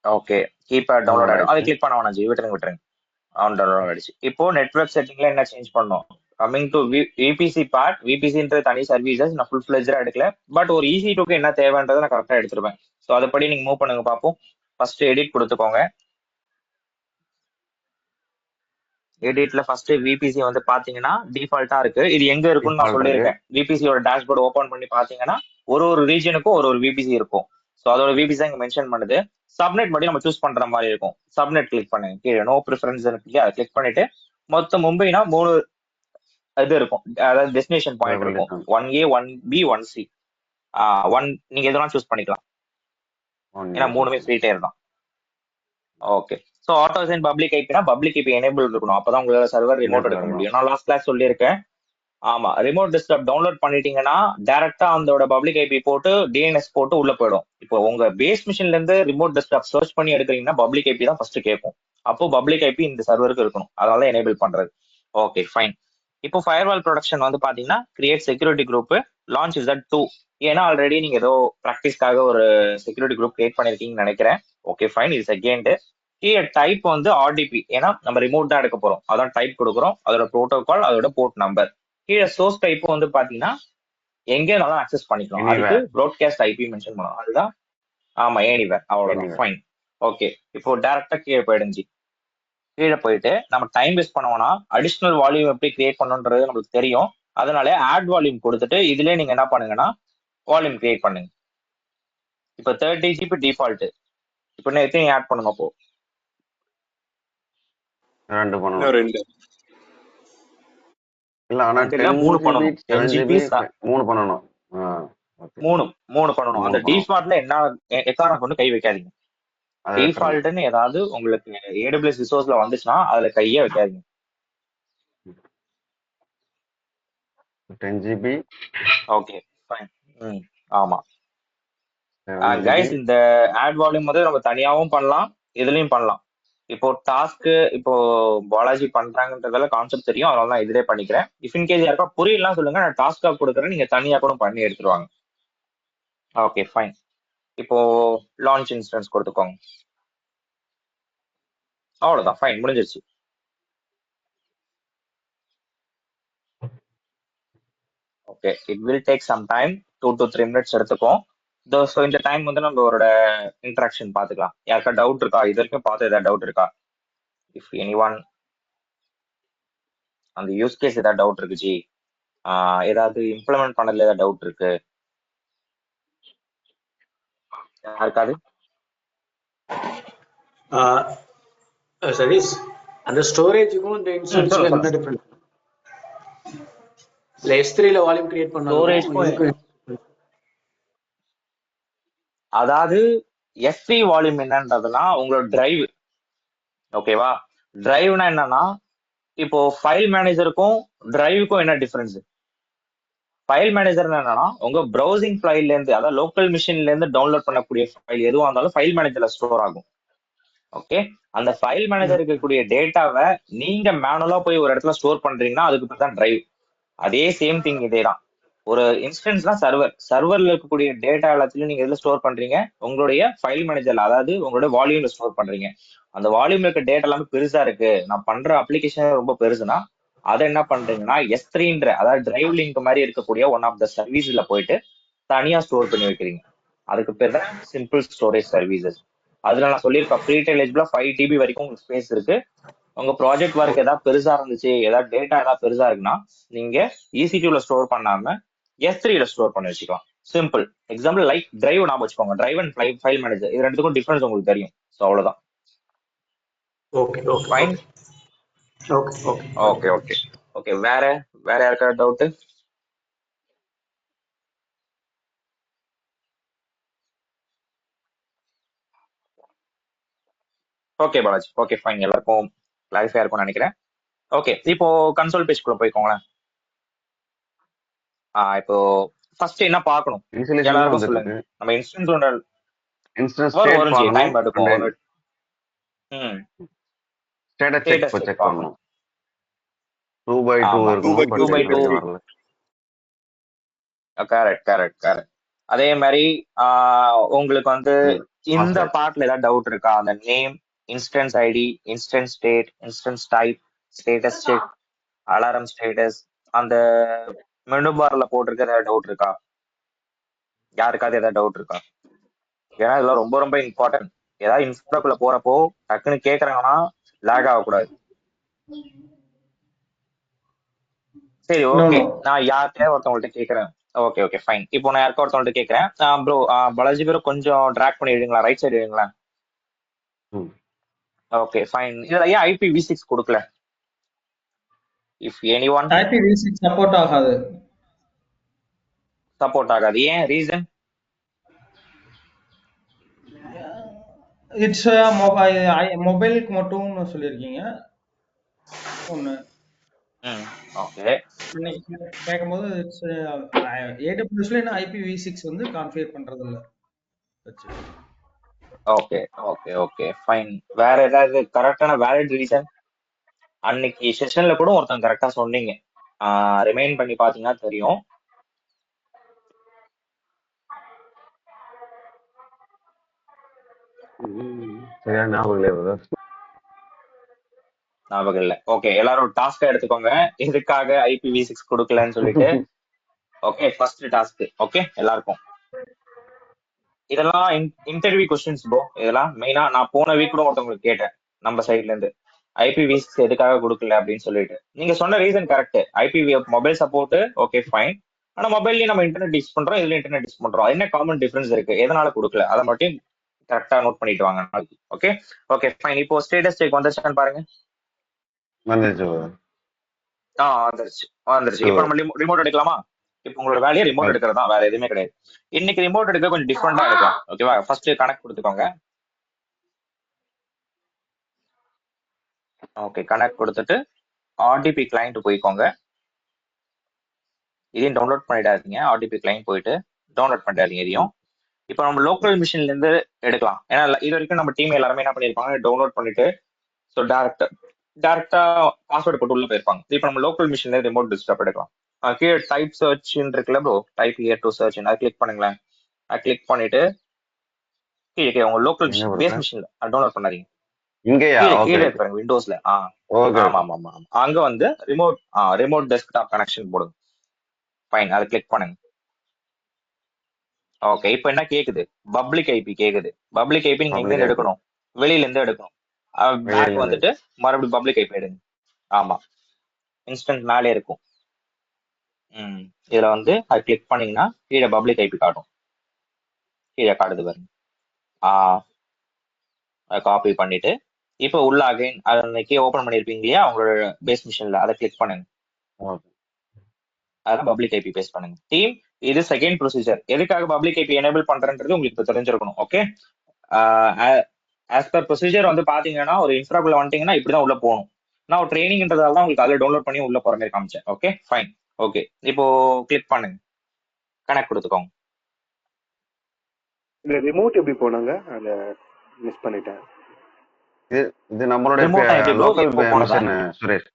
Okay key pair download ஆயிடும். அதை கிளிக் பண்ண வேணாம் ஜி, விட்டுருங்க. டவுன்லோட் ஆயிடுச்சு. இப்போ நெட்வொர்க் செட்டிங்ல என்ன சேஞ்ச் பண்ணோம்? Coming to VPC part. விபிசின்றது தனி சர்வீசஸ், நான் ஃபுல் ஃபிளெஜ்டா எடுக்கல. பட் ஒரு EC2க்கு என்ன தேவைன்றதை நான் கரெக்டா எடுத்துருவேன். ஸோ அதுபடி நீங்க மூவ் பண்ணுங்க பார்ப்போம். ஃபர்ஸ்ட் எடிட் கொடுத்துக்கோங்க. எடிட்ல ஃபர்ஸ்ட் விபிசி வந்து பாத்தீங்கன்னா டிஃபால்ட்டா இருக்கு. இது எங்க இருக்குன்னு நான் சொல்லியிருக்கேன். விபிசியோட டேஷ்போர்டு ஓபன் பண்ணி பாத்தீங்கன்னா ஒரு ரீஜனுக்கும் ஒரு விபிசி இருக்கும். ஸோ அதோட விபிசி இங்க மென்ஷன் பண்ணுது. சப்நெட் மட்டும் நம்ம சூஸ் பண்ற மாதிரி இருக்கும். சப்நெட் கிளிக் பண்ணுங்க. கீழே நோ ப்ரிஃபரன்ஸ் இருக்கு, அதை கிளிக் பண்ணிட்டு மொத்தம் மும்பைனா 3 இது இருக்கும், அதாவது டெஸ்டினேஷன் பாயிண்ட் இருக்கும். 1A 1B 1C. நீங்க எதெல்லாம் சூஸ் பண்ணிக்கலாம், ஏன்னா 3மே ஃப்ரீ டயர் தான். Okay so auto assign public ஐபினா பப்ளிக் ஐபி எனேபிள் இருக்கணும், அப்பதான் உங்களால சர்வர் ரிமோட் எடுக்க முடியும். நான் லாஸ்ட் கிளாஸ் சொல்லியிருக்கேன். ஆமா ரிமோட் டெஸ்க்டாப் டவுன்லோட் பண்ணிட்டீங்கன்னா டைரக்டா அதோட பப்ளிக் ஐபி போட்டு DNS போட்டு உள்ள போயிடும். இப்போ உங்க பேஸ் மிஷின்ல இருந்து ரிமோட் டெஸ்க்டாப் சர்ச் பண்ணி எடுக்கிறீங்கன்னா பப்ளிக் ஐபி தான் ஃபர்ஸ்ட் கேட்கும். அப்போ பப்ளிக் ஐபி இந்த சர்வருக்கு இருக்கணும், அதனால எனேபிள் பண்றது. Okay fine. இப்போ ஃபயர்வால் ப்ரொடக்ஷன் வந்து பாத்தீங்கன்னா create security group, launch Z2. ஏன்னா ஆல்ரெடி நீங்க ஏதோ ப்ராக்டிஸ்க்காக ஒரு செக்யூரிட்டி குரூப் கிரியேட் பண்ணிருக்கீங்கன்னு நினைக்கிறேன். Okay fine. இது செகண்ட். கீழே டைப் வந்து RDP, ஏன்னா நம்ம ரிமோட் தான் எடுக்க போறோம், அதான் டைப் கொடுக்குறோம். அதோட ப்ரோட்டோகால், அதோட போர்ட் நம்பர். கீழே சோர்ஸ் டைப் வந்து பாத்தீங்கன்னா எங்க இருந்தாலும் அக்சஸ் பண்ணிக்கலாம். அதுக்கு ப்ராட்காஸ்ட் ஐபி மென்ஷன் பண்ணலாம், அதுதான். ஆமா எனிவேர், அவ்வளவுதான். ஃபைன். ஓகே இப்போ டைரக்டா கீழே போயிடுச்சு. கீழே போயிட்டு நம்ம டைம் வேஸ்ட் பண்ணுவோம்னா அடிஷனல் வால்யூம் எப்படி கிரியேட் பண்ணணுன்றது நம்மளுக்கு தெரியும். அதனால ஆட் வால்யூம் கொடுத்துட்டு இதுல நீங்க என்ன பண்ணுங்கன்னா வால்யூம் கிரியேட் பண்ணுங்க. இப்போ 30 GB டிஃபால்ட். இப்போ எத்தனை ஆட் பண்ணுங்க? அப்போ 2 பண்ணணும். 2 இல்ல ஆனா 3 பண்ணணும். 10 GB 3 பண்ணணும். ஓகே 3 பண்ணணும். அந்த டிஃபால்ட்ல என்ன எக்காரணம் கொண்டு கை வைக்காதீங்க. டிஃபால்ட்னு ஏதாவது உங்களுக்கு AWS ரிசோர்ஸ்ல வந்துச்சுன்னா அதுல கையே வைக்காதீங்க. 10 GB. Okay fine. ஆமா கைஸ், இந்த ஆட் வால்யூம் வந்து நம்ம தனியாவும் பண்ணலாம், இதுலயும் பண்ணலாம். இப்போ டாஸ்க் இப்போ பாலாஜி பண்றாங்கன்றதால கான்செப்ட் தெரியும், அதனால நான் இதுலயே பண்ணிக்கிறேன். இஃப் இன் கேஸ் யாருக்கா புரியலாம் சொல்லுங்க, நான் டாஸ்கா கொடுக்குறேன், நீங்க தனியா கூட பண்ணி எடுத்துருவாங்க. Okay fine. இப்போ லான்ச் இன்ஸ்டன்ஸ் கொடுத்துக்கோங்க. அவ்வளவுதான், ஃபைன், முடிஞ்சிருச்சு. Okay, it will take some time, 2 to 3 minutes எடுத்துக்கும். ஸோ இந்த டைம் வந்து நம்மளோட இன்ட்ராக்ஷன் பார்த்துக்கலாம். யாருக்கா டவுட் இருக்கா? இது வரைக்கும் பார்த்து ஏதாவது டவுட் இருக்கா? இஃப் எனி ஒன் அந்த யூஸ் கேஸ் ஏதாவது டவுட் இருக்கு ஜி, ஏதாவது இம்ப்ளிமெண்ட் பண்ணதுல ஏதாவது டவுட் இருக்கு யாருக்காது? சதீஷ், அந்த ஸ்டோரேஜுக்கும் இந்த இன்ஸ்டன்ஸ்க்கு சொல்லுங்க என்ன சொல்லுங்க. டிஃபரன்ஸ்? இல்ல S3 ல வால்யூம் கிரியேட் பண்ணதுக்கும் ஸ்டோரேஜ்க்கும் இதுக்கும் அதாவது S3 வால்யூம் என்னன்றதுனா உங்களோட டிரைவ். ஓகேவா? டிரைவ்னா என்னன்னா, இப்போ ஃபைல் மேனேஜருக்கும் டிரைவுக்கும் என்ன டிஃபரன்ஸ்? ஃபைல் மேனேஜர் என்னன்னா உங்க ப்ரௌசிங் ஃபைல்ல இருந்து, அதாவது லோக்கல் மிஷின்ல இருந்து டவுன்லோட் பண்ணக்கூடிய ஃபைல் எதுவா இருந்தாலும் ஃபைல் மேனேஜர்ல ஸ்டோர் ஆகும். ஓகே, அந்த ஃபைல் மேனேஜர் இருக்கக்கூடிய டேட்டாவை நீங்க மேனுவலா போய் ஒரு இடத்துல ஸ்டோர் பண்றீங்கன்னா அதுக்கு பேர் தான் டிரைவ். அதே சேம் திங் இதே தான். ஒரு இன்ஸ்டன்ஸ்னா சர்வர்ல இருக்கக்கூடிய டேட்டா எல்லாத்தையும் நீங்க எதுல ஸ்டோர் பண்றீங்க? உங்களுடைய ஃபைல் மேனேஜர்ல, அதாவது உங்களுடைய வால்யூம்ல ஸ்டோர் பண்றீங்க. அந்த வால்யூம்ல இருக்க டேட்டா எல்லாமே பெருசா இருக்கு, நான் பண்ற அப்ளிகேஷன் ரொம்ப பெருசுனா அதை என்ன பண்றீங்கன்னா S3ன்ற, அதாவது டிரைவ் லிங்க் மாதிரி இருக்கக்கூடிய ஒன் ஆஃப் த சர்வீஸ்ல போயிட்டு தனியா ஸ்டோர் பண்ணி வைக்கிறீங்க. அதுக்கு பேர் தான் சிம்பிள் ஸ்டோரேஜ் சர்வீசஸ். அதுல நான் சொல்லியிருக்கேன், ப்ரீ எலிஜிபிளா 5 TB வரைக்கும் உங்களுக்கு ஸ்பேஸ் இருக்கு. உங்க ப்ராஜெக்ட் ஒர்க் ஏதாவது பெருசா இருந்துச்சு, ஏதாவது டேட்டா ஏதாவது பெருசா இருக்குன்னா நீங்க EC2ல ஸ்டோர் பண்ணாம S3ல ஸ்டோர் பண்ணி வச்சுக்கலாம். சிம்பிள் எக்ஸாம்பிள் லைக் டிரைவ் ஞாபகம் வச்சுக்கோங்க. டிரைவ் அண்ட் ஃபைல் மேனேஜர், இது ரெண்டுக்கும் டிஃபரன்ஸ் உங்களுக்கு தெரியும். ஸோ அவ்வளவுதான். Okay okay fine. Okay okay okay okay okay வேற வேற யாருக்காவது doubt? Okay Balaji, okay fine, எல்லாருக்கும் கிளாரிஃபை இருக்கும்னு நினைக்கிறேன். ஓகே, இப்போ கன்சோல் பேஜ்குள்ள போய்க்கோங்களேன். இப்போ ஃபர்ஸ்ட் என்ன பார்க்கணும் இன்ஸ்டலேஷன் எல்லாருக்கும் வந்துட்டு சொல்லுங்க. இருக்கு. நம்ம இன்ஸ்டன்ஸ் ஒன்று இன்ஸ்டன்ஸ் வரும் ஸ்டேட் வரும் ஜி, டைம் பார்க்கணும், எடுக்கும். and then status check status check check பார்க்கணும். பண்ணணும். 2x2 ஆமா, இருக்கணும், 2x2 பட் 2x2. இது வரல. Correct correct correct. அதே மாதிரி உங்களுக்கு வந்து இந்த Password. பார்ட்ல ஏதாவது டவுட் இருக்கா? அந்த name, instance ID, instance state, instance type, status check, alarm status, அந்த மெனு பார்ல போட்டிருக்க ஏதாவது டவுட் இருக்கா? யாருக்காவது ஏதாவது டவுட் இருக்கா? ஏன்னா இதெல்லாம் ரொம்ப ரொம்ப இம்பார்ட்டன்ட். ஏதாவது இன்ஸ்டாக்குள்ள போறப்போ டக்குன்னு கேக்குறாங்கன்னா லேக் ஆகக்கூடாது. சரி No, ஓகே, no. நான் யார்கிட்டயாவது ஒருத்தவங்கள்ட்ட கேட்கறேன். Okay okay fine. இப்போ நான் யாருக்கா ஒருத்தவங்கள்ட்ட கேட்கறேன். ப்ரோ, பாலாஜி பேரும் கொஞ்சம் ட்ராக் பண்ணி எழுதுங்களா, ரைட் சைடு எழுதுங்களா. ம். Okay fine. இதுல ஏன் IPv6 கொடுக்கல? If any one IPv6 support ஆகாது. சப்போர்ட் ஆகாது, ஏன் ரீசன்? இட்ஸ் மொபைலுக்கு மட்டும்னு சொல்லியிருக்கீங்க ஒன்று. ஓகே இன்னைக்கு கேட்கும்போது இட்ஸ் AWSல இன்னும் IPv6 வந்து கான்ஃபிகர் பண்றது இல்ல வச்சு. Okay okay okay fine. வேற ஏதாவது கரெக்டான வேலிட் ரீசன்? அன்னைக்கு செஷன்ல கூட ஒருத்தன் கரெக்டா சொன்னீங்க, ரிமைண்ட் பண்ணி பாத்தீங்கன்னா தெரியும். சரியா ஞாபகம் இல்லையா brother? ஞாபகம் இல்ல. ஓகே, எல்லாரும் ஒரு டாஸ்கா எடுத்துக்கோங்க, எதுக்காக IPv6 கொடுக்கலன்னு சொல்லிட்டு. Okay, first task. ஓகே எல்லாருக்கும் இதெல்லாம் இன்டர்வியூ கொஸ்டின்ஸ் ப்ரோ. இதெல்லாம் மெயினா நான் போன வீக் கூட ஒருத்தவங்களுக்கு கேட்டேன் நம்ம சைட்ல இருந்து, IPv6 எதுக்காக கொடுக்கல அப்படின்னு சொல்லிட்டு. நீங்க சொன்ன reason correct. IPv mobile support, okay fine. ஆனா மொபைல்லயும் நம்ம இன்டர்நெட் யூஸ் பண்றோம், இதுல இன்டர்நெட் யூஸ் பண்றோம். என்ன காமன் டிஃபரன்ஸ் இருக்கு, எதனால கொடுக்கல, அதை மட்டும் கரெக்டா நோட் பண்ணிட்டு வாங்க நாளைக்கு. Okay okay fine. இப்போ ஸ்டேட்டஸ் செக் வந்துருச்சான்னு பாருங்க. வந்துருச்சு brother. வந்துருச்சு வந்துருச்சு. இப்போ நம்ம ரிமோட் எடுக்கலாமா? இப்போ உங்களோட வேலையை ரிமோட் எடுக்கிறது தான், வேற எதுவுமே கிடையாது. இன்னைக்கு ரிமோட் எடுக்க கொஞ்சம் டிஃப்ரெண்டா எடுக்கலாம். ஓகேவா? ஃபர்ஸ்ட் கனெக்ட் கொடுத்துக்கோங்க. ஓகே, கனெக்ட் கொடுத்துட்டு RDP கிளைண்ட் போய்க்கோங்க. இதையும் டவுன்லோட் பண்ணிடாதீங்க, RDP கிளைண்ட் போயிட்டு டவுன்லோட் பண்ணிடாதீங்க இதையும். இப்போ நம்ம லோக்கல் மிஷின்ல இருந்து எடுக்கலாம். ஏன்னா இது வரைக்கும் நம்ம டீம் எல்லாருமே என்ன பண்ணிருப்பாங்க, டவுன்லோட் பண்ணிட்டு ஸோ டேரக்டா பாஸ்வேர்டு போட்டு உள்ள போயிருப்பாங்க. இப்போ நம்ம லோக்கல் மிஷின்ல ரிமோட் டெஸ்க்டாப் எடுக்கலாம். கீழே டைப் சர்ச்ன்னு இருக்குல்ல bro, type here to search, அதை கிளிக் பண்ணுங்களேன். அதை கிளிக் பண்ணிட்டு கீழே உங்க லோக்கல் எங்க மிஷின் ப்ரோ பேஸ் மிஷின்ல டவுன்லோட் பண்ணாதீங்க. இங்கயா? கீழே ஓகே கீழே ஓகே இருப்பாங்க விண்டோஸ்ல. ஓகே ஆமா ஓகே. ஆமா ஆமா. அங்க வந்து ரிமோட் டெஸ்க்டாப் கனெக்ஷன் போடுங்க. ஃபைன், அதை கிளிக் பண்ணுங்க. ஓகே, இப்போ என்ன கேக்குது? பப்ளிக் ஐபி கேக்குது. பப்ளிக் ஐபி நீங்க எங்க பப்ளிக் இருந்து ஐபி எடுக்கணும்? வெளியில இருந்து எடுக்கணும். வெளியில பேக் இருந்து. வந்துட்டு மறுபடியும் பப்ளிக் ஐபி எடுங்க. ஆமா, இன்ஸ்டன்ட் மேலே இருக்கும். இதுல வந்து அது கிளிக் பண்ணீங்கன்னா கீழே பப்ளிக் ஐபி காட்டும். கீழே காட்டுது பாருங்க. அதை காப்பி பண்ணிட்டு இப்போ உள்ள அகைன் அன்னைக்கு ஓபன் பண்ணிருப்பீங்க இல்லையா உங்களோட பேஸ் மிஷின்ல, அதை கிளிக் பண்ணுங்க. ஓகே. அதில் பப்ளிக் ஐபி பேஸ்ட் பண்ணுங்க. டீம், இது செகண்ட் ப்ரொசீஜர். எதுக்காக பப்ளிக் ஐபி எனேபிள் பண்றேன்றது உங்களுக்கு இப்போ தெரிஞ்சிருக்கணும். ஓகே, ஆஸ் பர் ப்ரொசீஜர் வந்து பாத்தீங்கன்னா ஒரு இன்ஃப்ராக்குள்ள வந்துட்டீங்கன்னா இப்படிதான் உள்ள போகணும். நான் ஒரு ட்ரைனிங்ன்றதால தான் உங்களுக்கு அதில் டவுன்லோட் பண்ணி உள்ள போற மாதிரி காமிச்சேன். Okay fine. ஓகே, இப்போ கிளிக் பண்ணுங்க, கனெக்ட் கொடுத்துக்கோங்க. இந்த ரிமோட் எப்படி போனாங்க? அதை மிஸ் பண்ணிட்டேன். இது நம்மளுடைய ரிமோட் எப்படி ப்ரோ லோக்கல் எப்போ போனதா? Machine Suresh.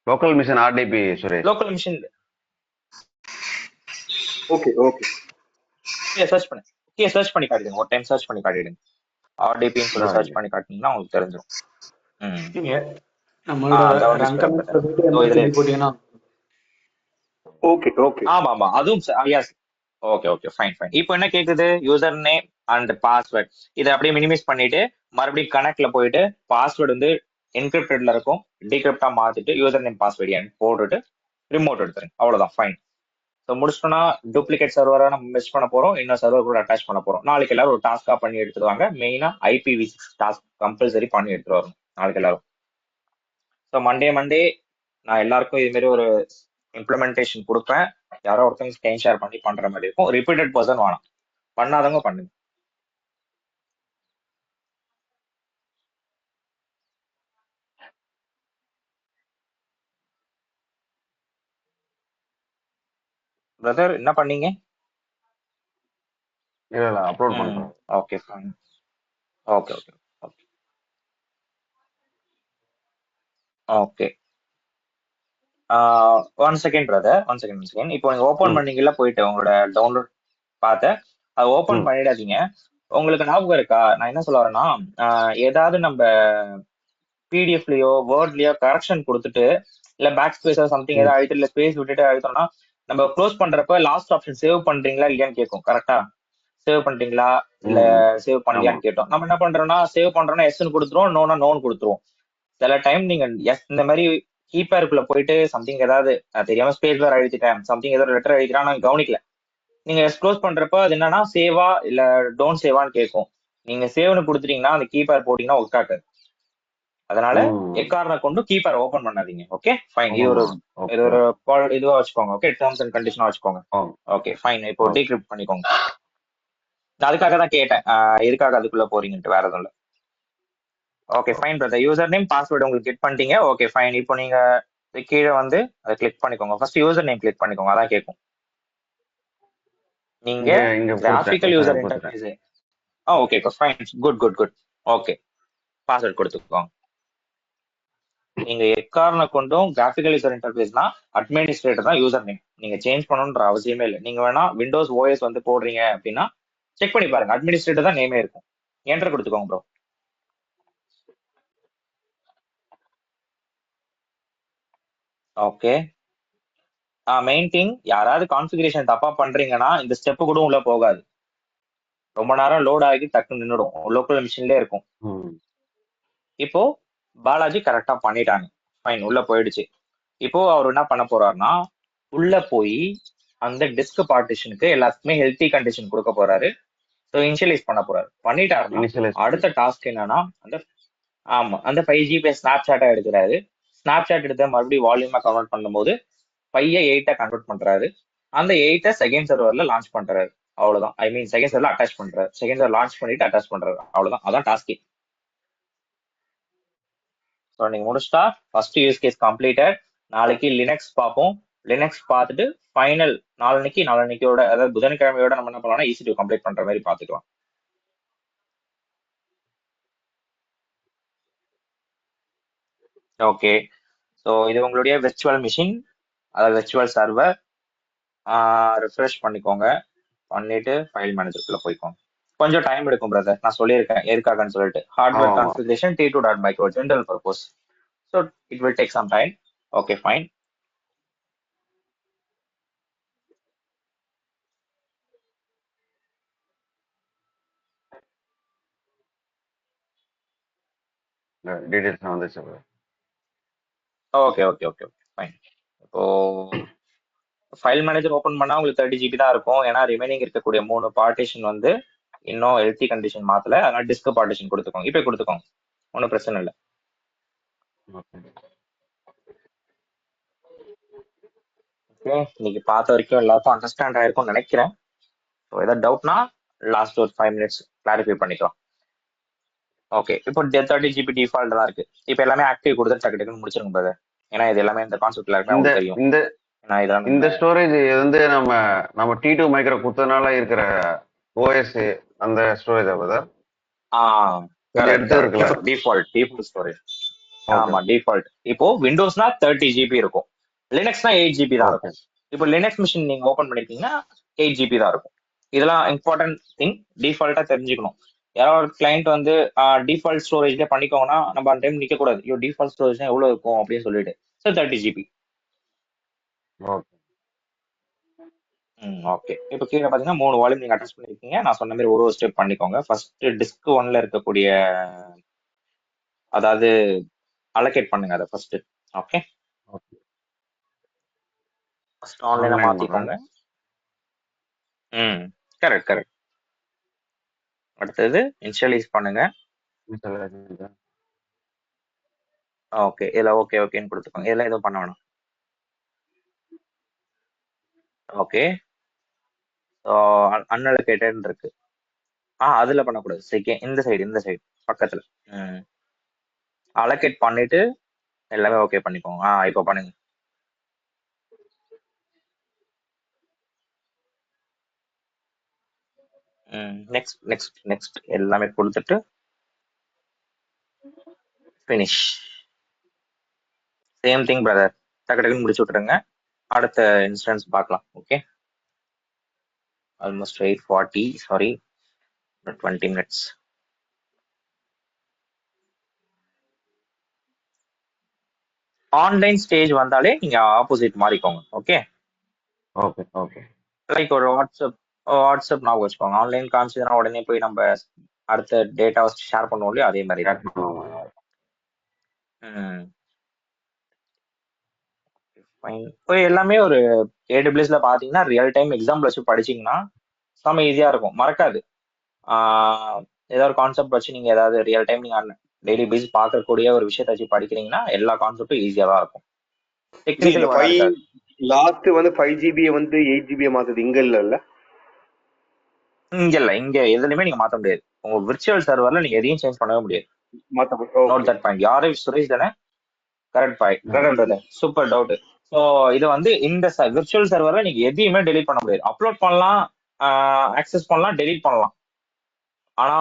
Local machine RDP Suresh. Local machine okay okay. Search பண்ணு, சர்ச் பண்ணி காட்டிடுங்க. ஒரு டைம் சர்ச் பண்ணி காட்டிடுங்க. ஆர்டிபின்னு சொல்லி சர்ச் பண்ணி காட்டினீங்கன்னா உங்களுக்கு தெரிஞ்சிடும். நீங்க நம்மளோட ரன் கமெண்ட்ஸ்ல போயிட்டு MSDB போட்டீங்கன்னா ஓகே ஓகே. ஆமா ஆமா, அதுவும் yes. Okay okay fine fine. இப்போ என்ன கேக்குது? User name and password. இதை அப்படியே மினிமைஸ் பண்ணிட்டு மறுபடியும் கனெக்ட்ல போயிட்டு பாஸ்வேர்டு வந்து என்கிரிப்டட்ல இருக்கும், டிகிரிப்டா மாத்திட்டு யூசர் நேம் பாஸ்வேர்டு போட்டுட்டு ரிமோட் எடுத்துருங்க. அவ்வளவுதான், ஃபைன். ஸோ முடிச்சிட்டோம்னா டூப்ளிகேட் சர்வரை நம்ம மிஸ் பண்ண போறோம், இன்னும் சர்வர் கூட அட்டாச் பண்ண போறோம். நாளைக்கு எல்லாரும் ஒரு டாஸ்கா பண்ணி எடுத்துருவாங்க. மெயினா IPv6 டாஸ்க் கம்பல்சரி பண்ணி எடுத்துட்டு வரணும் நாளைக்கு எல்லாரும். ஸோ மண்டே நான் எல்லாருக்கும் இது மாதிரி ஒரு இம்ப்ளிமெண்டேஷன் கொடுப்பேன். யாரோ ஒருத்தவங்க ஸ்கிரீன் ஷேர் பண்ணி பண்ற மாதிரி இருக்கும். ரிப்பீட்டட் பர்சன் வேணாம், பண்ணாதவங்க பண்ணுங்க. பிரதர் என்ன பண்ணீங்க? இல்ல அப்லோட் பண்றேன். Okay fine. Okay okay okay okay. One second brother, one second. இப்போ நீங்க ஓபன் பண்ணீங்கல்ல, போயிட்டு உங்களோட டவுன்லோட் பார்த்தேன், அதை ஓபன் பண்ணிடாதீங்க. உங்களுக்கு ஞாபகம் இருக்கா நான் என்ன சொல்ல வரேன்னா, ஏதாவது நம்ம பிடிஎஃப்லயோ வேர்ட்லயோ கரெக்ஷன் கொடுத்துட்டு இல்ல பேக் ஸ்பேஸோ சம்திங் ஏதாவது அழுத்து இல்ல ஸ்பேஸ் விட்டுட்டு அழுத்தோம்னா நம்ம க்ளோஸ் பண்றப்ப லாஸ்ட் ஆப்ஷன் சேவ் பண்றீங்களா இல்லையான்னு கேட்கும். கரெக்டா? சேவ் பண்றீங்களா இல்ல சேவ் பண்ணலையான்னு கேட்டோம். நம்ம என்ன பண்றோம்னா சேவ் பண்றோம்னா எஸ்ன்னு கொடுத்துருவோம், நோனா நோன்னு கொடுத்துருவோம். சில டைம் நீங்க எஸ் இந்த மாதிரி கீப்பேருக்குள்ள போயிட்டு சம்திங் ஏதாவது தெரியாம ஸ்பேஸ் வேற அழுத்திட்டேன், சம்திங் ஏதோ லெட்டர் அழுத்திட்டா நான் கவனிக்கல, நீங்க க்ளோஸ் பண்றப்ப அது என்னன்னா சேவா இல்ல டோன்ட் சேவான்னு கேட்கும். நீங்க சேவ்னு கொடுத்துட்டீங்கன்னா அந்த கீப்பேர் போட்டீங்கன்னா ஒர்க்காது. அதனால எக்காரணம் கொண்டு கீப்பர் ஓபன் பண்ணாதீங்க. Okay fine. இது ஒரு இதுவா வச்சுக்கோங்க. ஓகே, டேர்ம்ஸ் அண்ட் கண்டிஷனா வச்சுக்கோங்க. Okay fine. இப்போ டீக்ரிப்ட் பண்ணிக்கோங்க. நான் அதுக்காக தான் கேட்டேன் எதுக்காக அதுக்குள்ள போறீங்கன்ட்டு, வேற எதுவும் இல்லை. Okay fine brother. User name password உங்களுக்கு கிளிக் பண்ணிட்டீங்க. Okay fine. இப்போ நீங்க கீழே வந்து அதை கிளிக் பண்ணிக்கோங்க. ஃபர்ஸ்ட் யூசர் நேம் கிளிக் பண்ணிக்கோங்க, அதான் கேட்கும். நீங்க graphical user interface okay fine, good good good. Okay, password கொடுத்துக்கோங்க. நீங்க எக்காரணம் கொண்டும் கிராஃபிக்கல் யூசர் இன்டர்ஃபேஸ்னா அட்மினிஸ்ட்ரேட்டர் தான் யூசர் நேம். நீங்க சேஞ்ச் பண்ணணுன்ற அவசியமே இல்லை. நீங்க வேணா விண்டோஸ் OS வந்து போடுறீங்க அப்படின்னா செக் பண்ணி பாருங்க, அட்மினிஸ்ட்ரேட்டர் தான் நேமே இருக்கும். என்டர் கொடுத்துக்கோங்க ப்ரோ. ஓகே, மெயின் திங், யாராவது கான்ஃபிகரேஷன் தப்பா பண்றீங்கன்னா இந்த ஸ்டெப் கூட உள்ள போகாது. ரொம்ப நேரம் லோட் ஆகி டக்கு நின்றுடும், லோக்கல் மிஷின்லேயே இருக்கும். இப்போ பாலாஜி கரெக்டா பண்ணிட்டாங்க, ஃபைன், உள்ள போயிடுச்சு. இப்போ அவர் என்ன பண்ண போறாருன்னா உள்ள போய் அந்த டிஸ்க் பார்ட்டிஷனுக்கு எல்லாத்துக்குமே ஹெல்த்தி கண்டிஷன் கொடுக்க போறாரு. ஸோ இனிஷியலைஸ் பண்ண போறாரு. பண்ணிட்டாருன்னா அடுத்த டாஸ்க் என்னன்னா அந்த 5GB ஸ்னாப் சாட்டா எடுக்கிறாரு. ஸ்னாப் சாட் எடுத்த மறுபடியும் வால்யூமா கன்வெர்ட் பண்ணும்போது 5 8 கன்வெர்ட் பண்றாரு. அந்த 8 செகண்ட் சர்வர்ல லான்ச் பண்றாரு. அவ்வளவுதான். ஐ மீன் செகண்ட் சர்வர்ல அட்டாச் பண்றாரு. செகண்ட் சர்வர் லான்ச் பண்ணிட்டு அட்டாச் பண்றாரு. அவ்வளவுதான், அதான் டாஸ்கே. ஸோ நீங்க முடிச்சிட்டா ஃபர்ஸ்ட் யூஸ் கேஸ் கம்ப்ளீட்டட். நாளைக்கு லினக்ஸ் பார்ப்போம். லினக்ஸ் பார்த்துட்டு ஃபைனல் நாளன்னைக்கோட, அதாவது புதன்கிழமையோட நம்ம என்ன பண்ணலாம்னா EC2 கம்ப்ளீட் பண்ற மாதிரி பார்த்துக்கலாம். ஓகே. ஸோ இது உங்களுடைய விர்ச்சுவல் மிஷின், அதாவது விர்ச்சுவல் சர்வர். ரிஃப்ரெஷ் பண்ணிக்கோங்க. பண்ணிட்டு ஃபைல் மேனேஜருக்குள்ள போய்க்கோங்க. கொஞ்சம் டைம் எடுக்கும் பிரதர், நான் சொல்லியிருக்கேன் எதுக்காகன்னு சொல்லிட்டு. ஹார்ட்வேர் ஆமா configuration T2.micro general purpose. So it will take some time. Okay fine. Details வந்துச்சு bro. Okay okay okay okay fine. இப்போ ஃபைல் மேனேஜர் ஓப்பன் பண்ணா உங்களுக்கு 30 GB தான் இருக்கும். ஏன்னா ரிமைனிங் இருக்கக்கூடிய 3 பார்ட்டிஷன் வந்து இன்னும் எல்சி கண்டிஷன் மாத்தல, அதனால டிஸ்க் பார்ட்டிஷன் கொடுத்துக்கோங்க. இப்போ கொடுத்துக்கோங்க, ஒன்றும் பிரச்சனை இல்லை. Okay. ஓகே, இன்னைக்கு பார்த்த வரைக்கும் எல்லாருக்கும் அண்டர்ஸ்டாண்ட் ஆயிருக்கும்னு நினைக்கிறேன். ஸோ ஏதாவது டவுட்னா லாஸ்ட் ஒரு 5 minutes கிளாரிஃபை பண்ணிக்கலாம். ஓகே, இப்போ 30 GB டிஃபால்ட் தான் இருக்கு. இப்போ எல்லாமே ஆக்டிவ் கொடுத்து டக்கு டக்குன்னு முடிச்சிருங்க brother. ஏன்னா இது எல்லாமே இந்த கான்செப்ட்ல இருக்குன்னு இந்த உங்களுக்கு தெரியும். இந்த ஏன்னா இதெல்லாம் இந்த ஸ்டோரேஜ் வந்து நம்ம T2 மைக்ரோ குத்தனால இருக்கிற ஓஎஸ் அந்த ஸ்டோரேஜ் பிரதர். எடுத்து இருக்குல்ல டிஃபால்ட் ஸ்டோரேஜ். ஆமா டிஃபால்ட். இப்போ விண்டோஸ்னா 30 GB இருக்கும், லினக்ஸ்னா 8 GB தான் இருக்கும். இப்போ லினக்ஸ் மிஷின் நீங்க ஓபன் பண்ணிருக்கீங்கன்னா 8 GB தான் இருக்கும். இதெல்லாம் இம்பார்ட்டன்ட் திங், டிஃபால்ட்டா தெரிஞ்சுக்கணும். யாராவது ஒரு கிளைண்ட் வந்து டிஃபால்ட் ஸ்டோரேஜ்ல பண்ணிக்கோங்கன்னா நம்ம அந்த டைம் நிக்க கூடாது, ஐயோ டிஃபால்ட் ஸ்டோரேஜ் எவ்வளவு இருக்கும் அப்படின்னு சொல்லிட்டு. So 30 GB. ஓகே, இப்போ கீழே பாத்தீங்கன்னா 3 வால்யூம் நீங்க அட்டாச் பண்ணிருக்கீங்க. நான் சொன்ன மாதிரி ஒரு ஸ்டெப் பண்ணிக்கோங்க. ஃபர்ஸ்ட் டிஸ்க் 1ல இருக்கக்கூடிய, அதாவது அலோகேட் பண்ணுங்க அதை ஃபர்ஸ்ட். ஓகே, ஃபர்ஸ்ட் ஆன்லைனா மாத்திக்கோங்க. Correct correct. அடுத்தது இனிஷியலைஸ் பண்ணுங்க. ஓகே, இதெல்லாம் ஓகே ஓகேன்னு கொடுத்துக்கோங்க. இதெல்லாம் எதுவும் பண்ண வேணாம். ஓகே, அன்அலோகேட்டட் இருக்கு. அதுல பண்ணக்கூடாது. செகண்ட் இந்த சைடு பக்கத்துல அலோகேட் பண்ணிட்டு எல்லாமே ஓகே பண்ணிக்கோங்க. இப்போ பண்ணுங்க. நெக்ஸ்ட் நெக்ஸ்ட் நெக்ஸ்ட் எல்லாமே கொடுத்துட்டு ஃபினிஷ். சேம் திங் பிரதர், டக்கு டக்குன்னு முடிச்சு விட்டுருங்க. அடுத்த இன்ஸ்டன்ஸ் பார்க்கலாம். Okay, almost 8:40, sorry 20 minutes. Online stage வந்தாலே நீங்க ஆப்போசிட் மாறிக்கோங்க. Okay okay okay. லைக் ஒரு வாட்ஸ்அப் நான் வச்சுக்கோங்க. ஆன்லைன் காமிச்சதுன்னா உடனே போய் நம்ம அடுத்த டேட்டாவை ஷேர் பண்ணுவோம் இல்லையா, அதே மாதிரி தான். இப்போ எல்லாமே ஒரு AWSல பாத்தீங்கன்னா ரியல் டைம் எக்ஸாம்பிள் வச்சு படிச்சீங்கன்னா செம்ம ஈஸியா இருக்கும், மறக்காது. ஏதாவது ஒரு கான்செப்ட் வச்சு நீங்க ஏதாவது ரியல் டைம் நீங்க டெய்லி பேஸ் பார்க்கக்கூடிய ஒரு விஷயத்தை வச்சு படிக்கிறீங்கன்னா எல்லா கான்செப்டும் ஈஸியா தான் இருக்கும். டெக்னிக்கல் இருக்காது. லாஸ்ட் வந்து 5 GB வந்து 8 GB மாத்துது இங்க இல்ல. இங்க எதுலயுமே நீங்க மாத்த முடியாது. உங்க விர்ச்சுவல் சர்வர்ல நீங்க எதையும் சேஞ்ச் பண்ணவே முடியாது. Note that point. யாரு சுரேஷ் தானே? Correct point, correct. Super doubt. So இது வந்து இந்த விர்ச்சுவல் சர்வர்ல நீங்க எதையுமே டெலீட் பண்ண முடியாது. அப்லோட் பண்ணலாம், ஆக்சஸ் பண்ணலாம், டெலீட் பண்ணலாம். ஆனா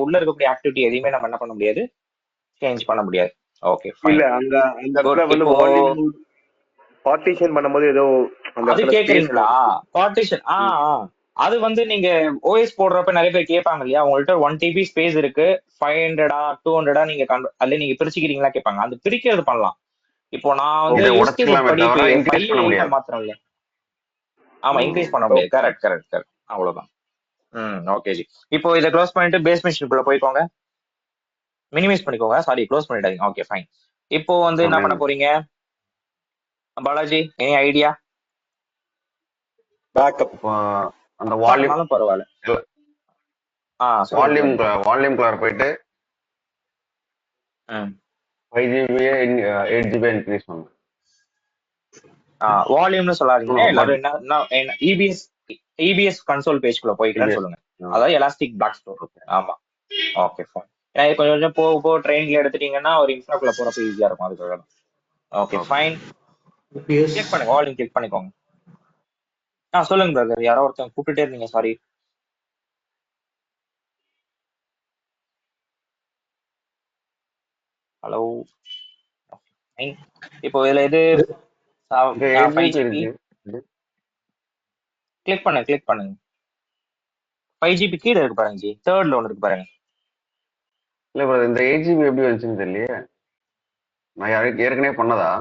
உள்ள இருக்கக்கூடிய ஆக்டிவிட்டி எதையுமே நம்ம என்ன பண்ண முடியாது, சேஞ்ச் பண்ண முடியாது. ஓகே இல்ல அங்க அந்த இடத்துல வந்து வால்யூம் பார்ட்டிஷன் பண்ணும்போது ஏதோ அது கேக்குறீங்களா? பார்ட்டிஷன் அது வந்து நீங்க ஓஎஸ் போடுறப்ப நிறைய பேர் கேட்பாங்க இல்லையா, உங்கள்ட்ட 1 TB ஸ்பேஸ் இருக்கு, 500 200 நீங்க அதுல நீங்க பிரிச்சுக்கிறீங்களா கேட்பாங்க. அது பிரிக்கிறது பண்ணலாம். இப்போ நான் வந்து யூஸ் கேஸ் படி 5 மாத்திரம் இல்ல. ஆமா, இன்க்ரீஸ் பண்ண முடியாது. கரெக்ட் கரெக்ட் கரெக்ட், அவ்வளவுதான். ஓகே ஜி. இப்போ இதை க்ளோஸ் பண்ணிட்டு பேஸ் மிஷினுக்குள்ள போய்க்கோங்க. மினிமைஸ் பண்ணிக்கோங்க, சாரி க்ளோஸ் பண்ணிட்டாங்க. Okay fine. இப்போ வந்து என்ன பண்ண போறீங்க பாலாஜி? Any idea? பேக்கப் அந்த வால்யூம் பரவாயில்ல. வால்யூம் கலர் போயிட்டு 5 GB 8 GB இன்க்ரீஸ் பண்ணுங்க. வால்யூம்னு சொல்லாதீங்க எல்லாரும். என்ன EBS கன்சோல் பேஜ்க்குள்ள போய்க்கலாம்னு சொல்லுங்க. அதாவது எலாஸ்டிக் பிளாக் ஸ்டோர். ஆமா, ஓகே ஃபைன். ஏன்னா இது கொஞ்சம் கொஞ்சம் போக ட்ரெயின்ல எடுத்துட்டீங்கன்னா ஒரு இன்ஃப்ராக்குள்ள போறப்ப ஈஸியா இருக்கும், அதுக்காக. ஓகே ஃபைன், கிளிக் பண்ணுங்க, வால்யூம் கிளிக் பண்ணிக்கோங்க. சொல்லுங்க பிரதர், யாரோ ஒருத்தவங்க கூப்பிட்டுட்டே இருந்தீங்க, சாரி. ஹலோ. இப்போ இதுல இது இங்க 8 5 ஜிபி ஜிபி இருக்கு. கிளிக் பண்ணுங்க 5 ஜிபி கீழே இருக்கு பாருங்க ஜி, தேர்ட்ல ஒன்று இருக்கு பாருங்க. இல்ல brother, இந்த 8 ஜிபி எப்படி வந்துச்சுன்னு தெரியலையே. நான் ஏற்கனவே பண்ணதா?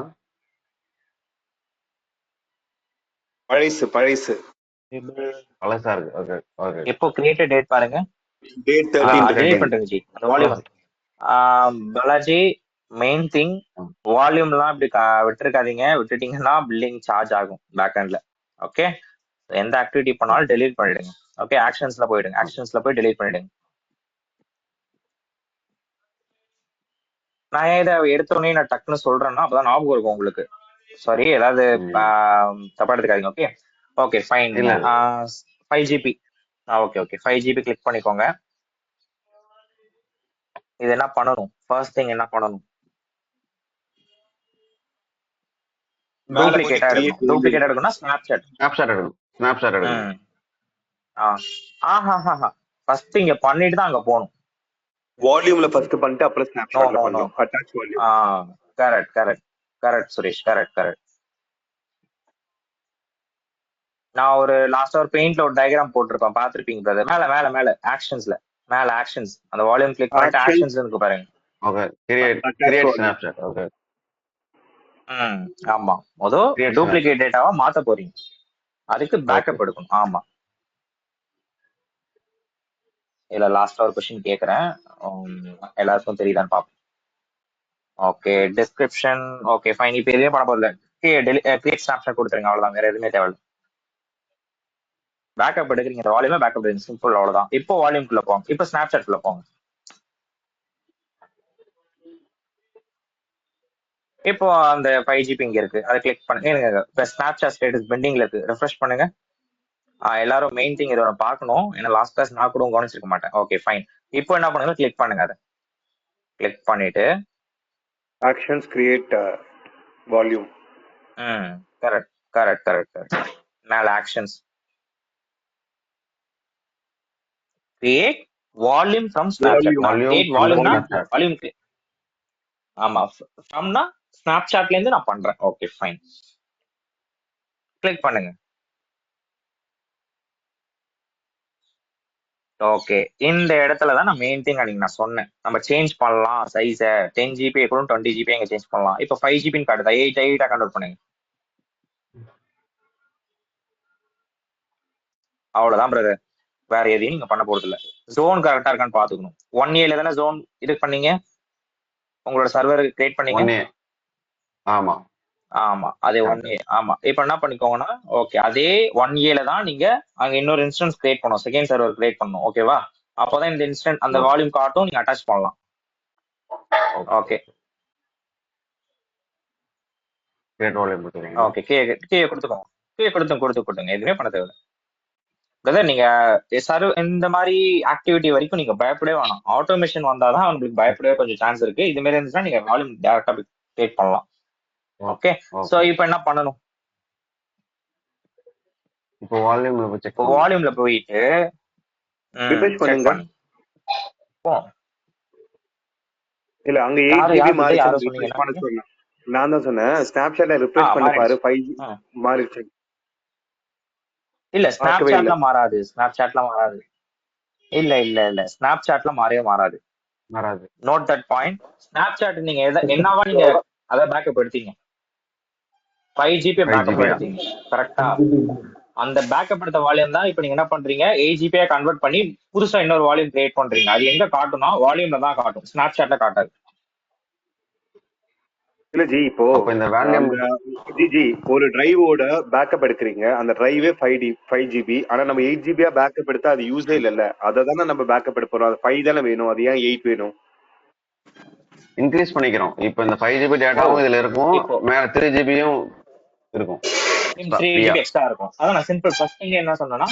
பழைசு பழசா இருக்கு. Okay okay. எப்போ கிரியேட்டட் டேட் பாருங்க. டேட் டிலீட் பண்றேங்க ஜி அந்த வால்யூம். பாலாஜி மெயின் திங், வால்யூம்லாம் இப்படி விட்டுருக்காதீங்க. விட்டுட்டீங்கன்னா பில்லிங் சார்ஜ் ஆகும் பேக் எண்ட்ல. ஓகே, எந்த ஆக்டிவிட்டி பண்ணாலும் டெலீட் பண்ணிடுங்க. ஓகே, ஆக்ஷன்ஸ்ல போயிடுங்க. ஆக்ஷன்ஸ்ல போய் டெலீட் பண்ணிடுங்க. நான் இதை எடுத்தோடனே நான் டக்குன்னு சொல்றேன்னா அப்பதான் ஞாபகம் இருக்கும் உங்களுக்கு. சாரி, ஏதாவது தப்பா எடுத்துக்காதீங்க. Okay okay fine. 5 GB. Okay 5 GB click பண்ணிக்கோங்க. இது என்ன பண்ணணும்? ஃபர்ஸ்ட் திங் என்ன பண்ணணும்? டூப்ளிகேட்டா எடுக்கணும். டூப்ளிகேட் எடுக்கணும்னா ஸ்னாப்சாட் எடுக்கணும். ஃபர்ஸ்ட் இங்க பண்ணிட்டு தான் அங்க போகணும். வால்யூம்ல ஃபர்ஸ்ட் பண்ணிட்டு அப்புறம் ஸ்னாப்ஷாட்ல பண்ணனும். Attach volume. Correct Suresh, correct. நான் ஒரு லாஸ்டா ஒரு பெயிண்ட்ல ஒரு டயகிராம் போட்டிருப்பேன், பாத்துருப்பீங்க பிரதர். மேல ஆக்ஷன்ஸ்ல, மேல ஆக்ஷன்ஸ், அந்த வால்யூம் கிளிக் பண்ணிட்டு ஆக்ஷன்ஸ் இருக்கு பாருங்க. Okay, create snapshot. ஓகே. ஆமா, டூப்ளிகேட் டேட்டாவா மாத்த போறீங்க, அதுக்கு பேக்கப் எடுக்கணும். ஆமா, இல்ல லாஸ்டா ஒரு கொஸ்டின் கேக்குறேன், எல்லாருக்கும் தெரியுதான்னு பாப்போம். Okay, description. Okay fine. இப்போ எதுவுமே பண்ண போறதில்ல. கிரியேட் ஸ்னாப்ஷாட் கொடுத்துருங்க, அவ்வளவுதான். வேற எதுவுமே தேவையில்லை. பேக்கப் எடுக்கிறீங்க, இந்த வால்யூமே பேக்கப் எடுங்க, சிம்பிள், அவ்வளவுதான். இப்போ வால்யூம்குள்ள போங்க. இப்போ ஸ்னாப்சாட்குள்ள போங்க. இப்போ அந்த 5 ஜிபி இங்க இருக்கு, அதை கிளிக் பண்ணுங்க. இப்போ ஸ்னாப்சாட் ஸ்டேட்டஸ் பெண்டிங்ல இருக்கு, ரெஃப்ரெஷ் பண்ணுங்க. எல்லாரும் மெயின் திங் இதை பார்க்கணும், ஏன்னா லாஸ்ட் கிளாஸ் நான் கூட கவனிச்சிருக்க மாட்டேன். Okay fine. இப்போ என்ன பண்ணுங்க, கிளிக் பண்ணுங்க. அதை கிளிக் பண்ணிட்டு ஆக்ஷன்ஸ் கிரியேட் வால்யூம். கரெக்ட். மேல actions create volume from snapshot. Create வால்யூம்னா வால்யூம். ஆமா, ஃப்ரம்னா ஸ்னாப்சாட்ல இருந்து நான் பண்றேன். ஓகே ஃபைன், கிளிக் பண்ணுங்க. ஓகே, இந்த இடத்துல தான் நான் மெயின் திங் அன்னைக்கு நான் சொன்னேன், நம்ம சேஞ்ச் பண்ணலாம் சைஸ. 10 ஜிபி கூட 20 ஜிபி எங்க சேஞ்ச் பண்ணலாம். இப்போ 5 ஜிபின்னு காட்டுதா, 8 கன்வெர்ட் பண்ணுங்க. அவ்வளவுதான் பிரதர், வேற எதையும் நீங்க பண்ண போறது இல்ல. ஜோன் கரெக்டா இருக்கான்னு பாத்துக்கணும். 1A தானே ஜோன் இது பண்ணீங்க, உங்களோட சர்வர் கிரியேட் பண்ணீங்க. ஆமா, அதே 1A. ஆமா, இப்போ என்ன பண்ணிக்கோங்கன்னா, ஓகே அதே 1A தான் நீங்க அங்க இன்னொரு இன்ஸ்டன்ஸ் கிரியேட் பண்ணணும், செகண்ட் சர்வர் கிரியேட் பண்ணணும். ஓகேவா? அப்போதான் இந்த இன்ஸ்டன்ட் அந்த வால்யூம் காட்டும், நீங்க அட்டாச் பண்ணலாம். ஓகே ஓகே, கீழே கொடுத்துக்கோங்க. கொடுத்துங்க, எதுவுமே பண்ண தேவை. பிரதர் நீங்க இந்த மாதிரி ஆக்டிவிட்டி வரைக்கும் நீங்க பயப்படவே வேணாம். ஆட்டோமேஷன் வந்தாதான் உங்களுக்கு பயப்படவே கொஞ்சம் சான்ஸ் இருக்கு. இது மாதிரி இருந்துச்சுன்னா நீங்க வால்யூம் டேரக்டா கிரியேட் பண்ணலாம். ஓகே, சோ இப்போ என்ன பண்ணணும்? இப்போ வால்யூம்ல போயிட்டு செக் பண்ணுங்க. இல்ல அங்க 8 ஜிபி மாறி சொன்னீங்க. நான் தான் சொன்னேன், ஸ்னாப்சாட்ல ரிஃப்ரெஷ் பண்ணி பாரு, 5 மாறிடுச்சு. இல்ல ஸ்னாப்சாட்ல மாறாது. இல்ல ஸ்னாப்சாட்ல மாறாது. Note that point. ஸ்னாப்சாட் நீங்க என்னவா நீங்க அத பேக்கப் எடுத்தீங்க, 5 ஜிபி பேக்கப் எடுத்தீங்க கரெக்டா? அந்த பேக்கப் எடுத்த வால்யூம் தான் இப்போ நீங்க என்ன பண்றீங்க, 8 ஜிபியா கன்வெர்ட் பண்ணி புதுசா இன்னொரு வால்யூம் கிரியேட் பண்றீங்க. அது எங்க காட்டும்னா வால்யூம்ல தான் காட்டும், ஸ்னாப்சாட்ல காட்டாது. இல்ல ஜி, இப்போ ஜி ஒரு டிரைவோட பேக்கப் எடுக்கிறீங்க, அந்த டிரைவே 5 ஜிபி. ஆனா நம்ம 8 ஜிபியா பேக்கப் எடுத்தா அது யூஸே இல்ல. அதை தானே நம்ம பேக்கப் எடுக்க போறோம். அது 5 தானே வேணும், அது ஏன் 8 வேணும்? இன்க்ரீஸ் பண்ணிக்கிறோம். இப்போ இந்த 5 ஜிபி டேட்டாவும் இதுல இருக்கும், மேல 3 ஜிபியும் இருக்கும், 3 ஜிபி எக்ஸ்ட்ரா இருக்கும். அதான் நான் சிம்பிள் ஃபர்ஸ்ட் இங்க என்ன சொன்னேன்னா,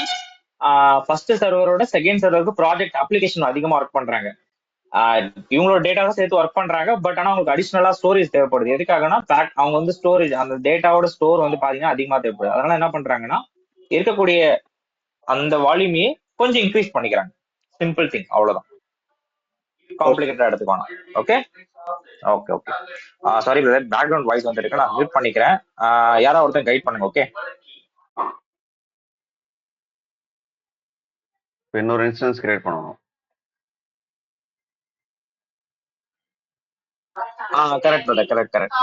ஃபர்ஸ்ட் சர்வரோட செகண்ட் சர்வருக்கு ப்ராஜெக்ட் அப்ளிகேஷன் அதிகமா ஒர்க் பண்றாங்க. இவங்களோட டேட்டாவை சேர்த்து ஒர்க் பண்றாங்க. பட் ஆனா அவங்களுக்கு அடிஷனலா ஸ்டோரேஜ் தேவைப்படுது. எதுக்காகனா அவங்க வந்து ஸ்டோரேஜ், அந்த டேட்டாவோட ஸ்டோர் வந்து பாத்தீங்கன்னா அதிகமா தேவைப்படுது. அதனால என்ன பண்றாங்கன்னா, இருக்கக்கூடிய அந்த வால்யூமையே கொஞ்சம் இன்க்ரீஸ் பண்ணிக்கிறாங்க. சிம்பிள் திங், அவ்வளவுதான். காம்ப்ளிகேட்டடா எடுத்துக்கோங்க. Okay, okay okay. Sorry brother, background voice வந்துருக்கு, நான் மியூட் பண்ணிக்கிறேன். யாராவது ஒருத்தர் கைட் பண்ணுங்க. ஓகே. இப்போ இன்னொரு இன்ஸ்டன்ஸ் கிரியேட் பண்ணணும். Correct brother, correct correct.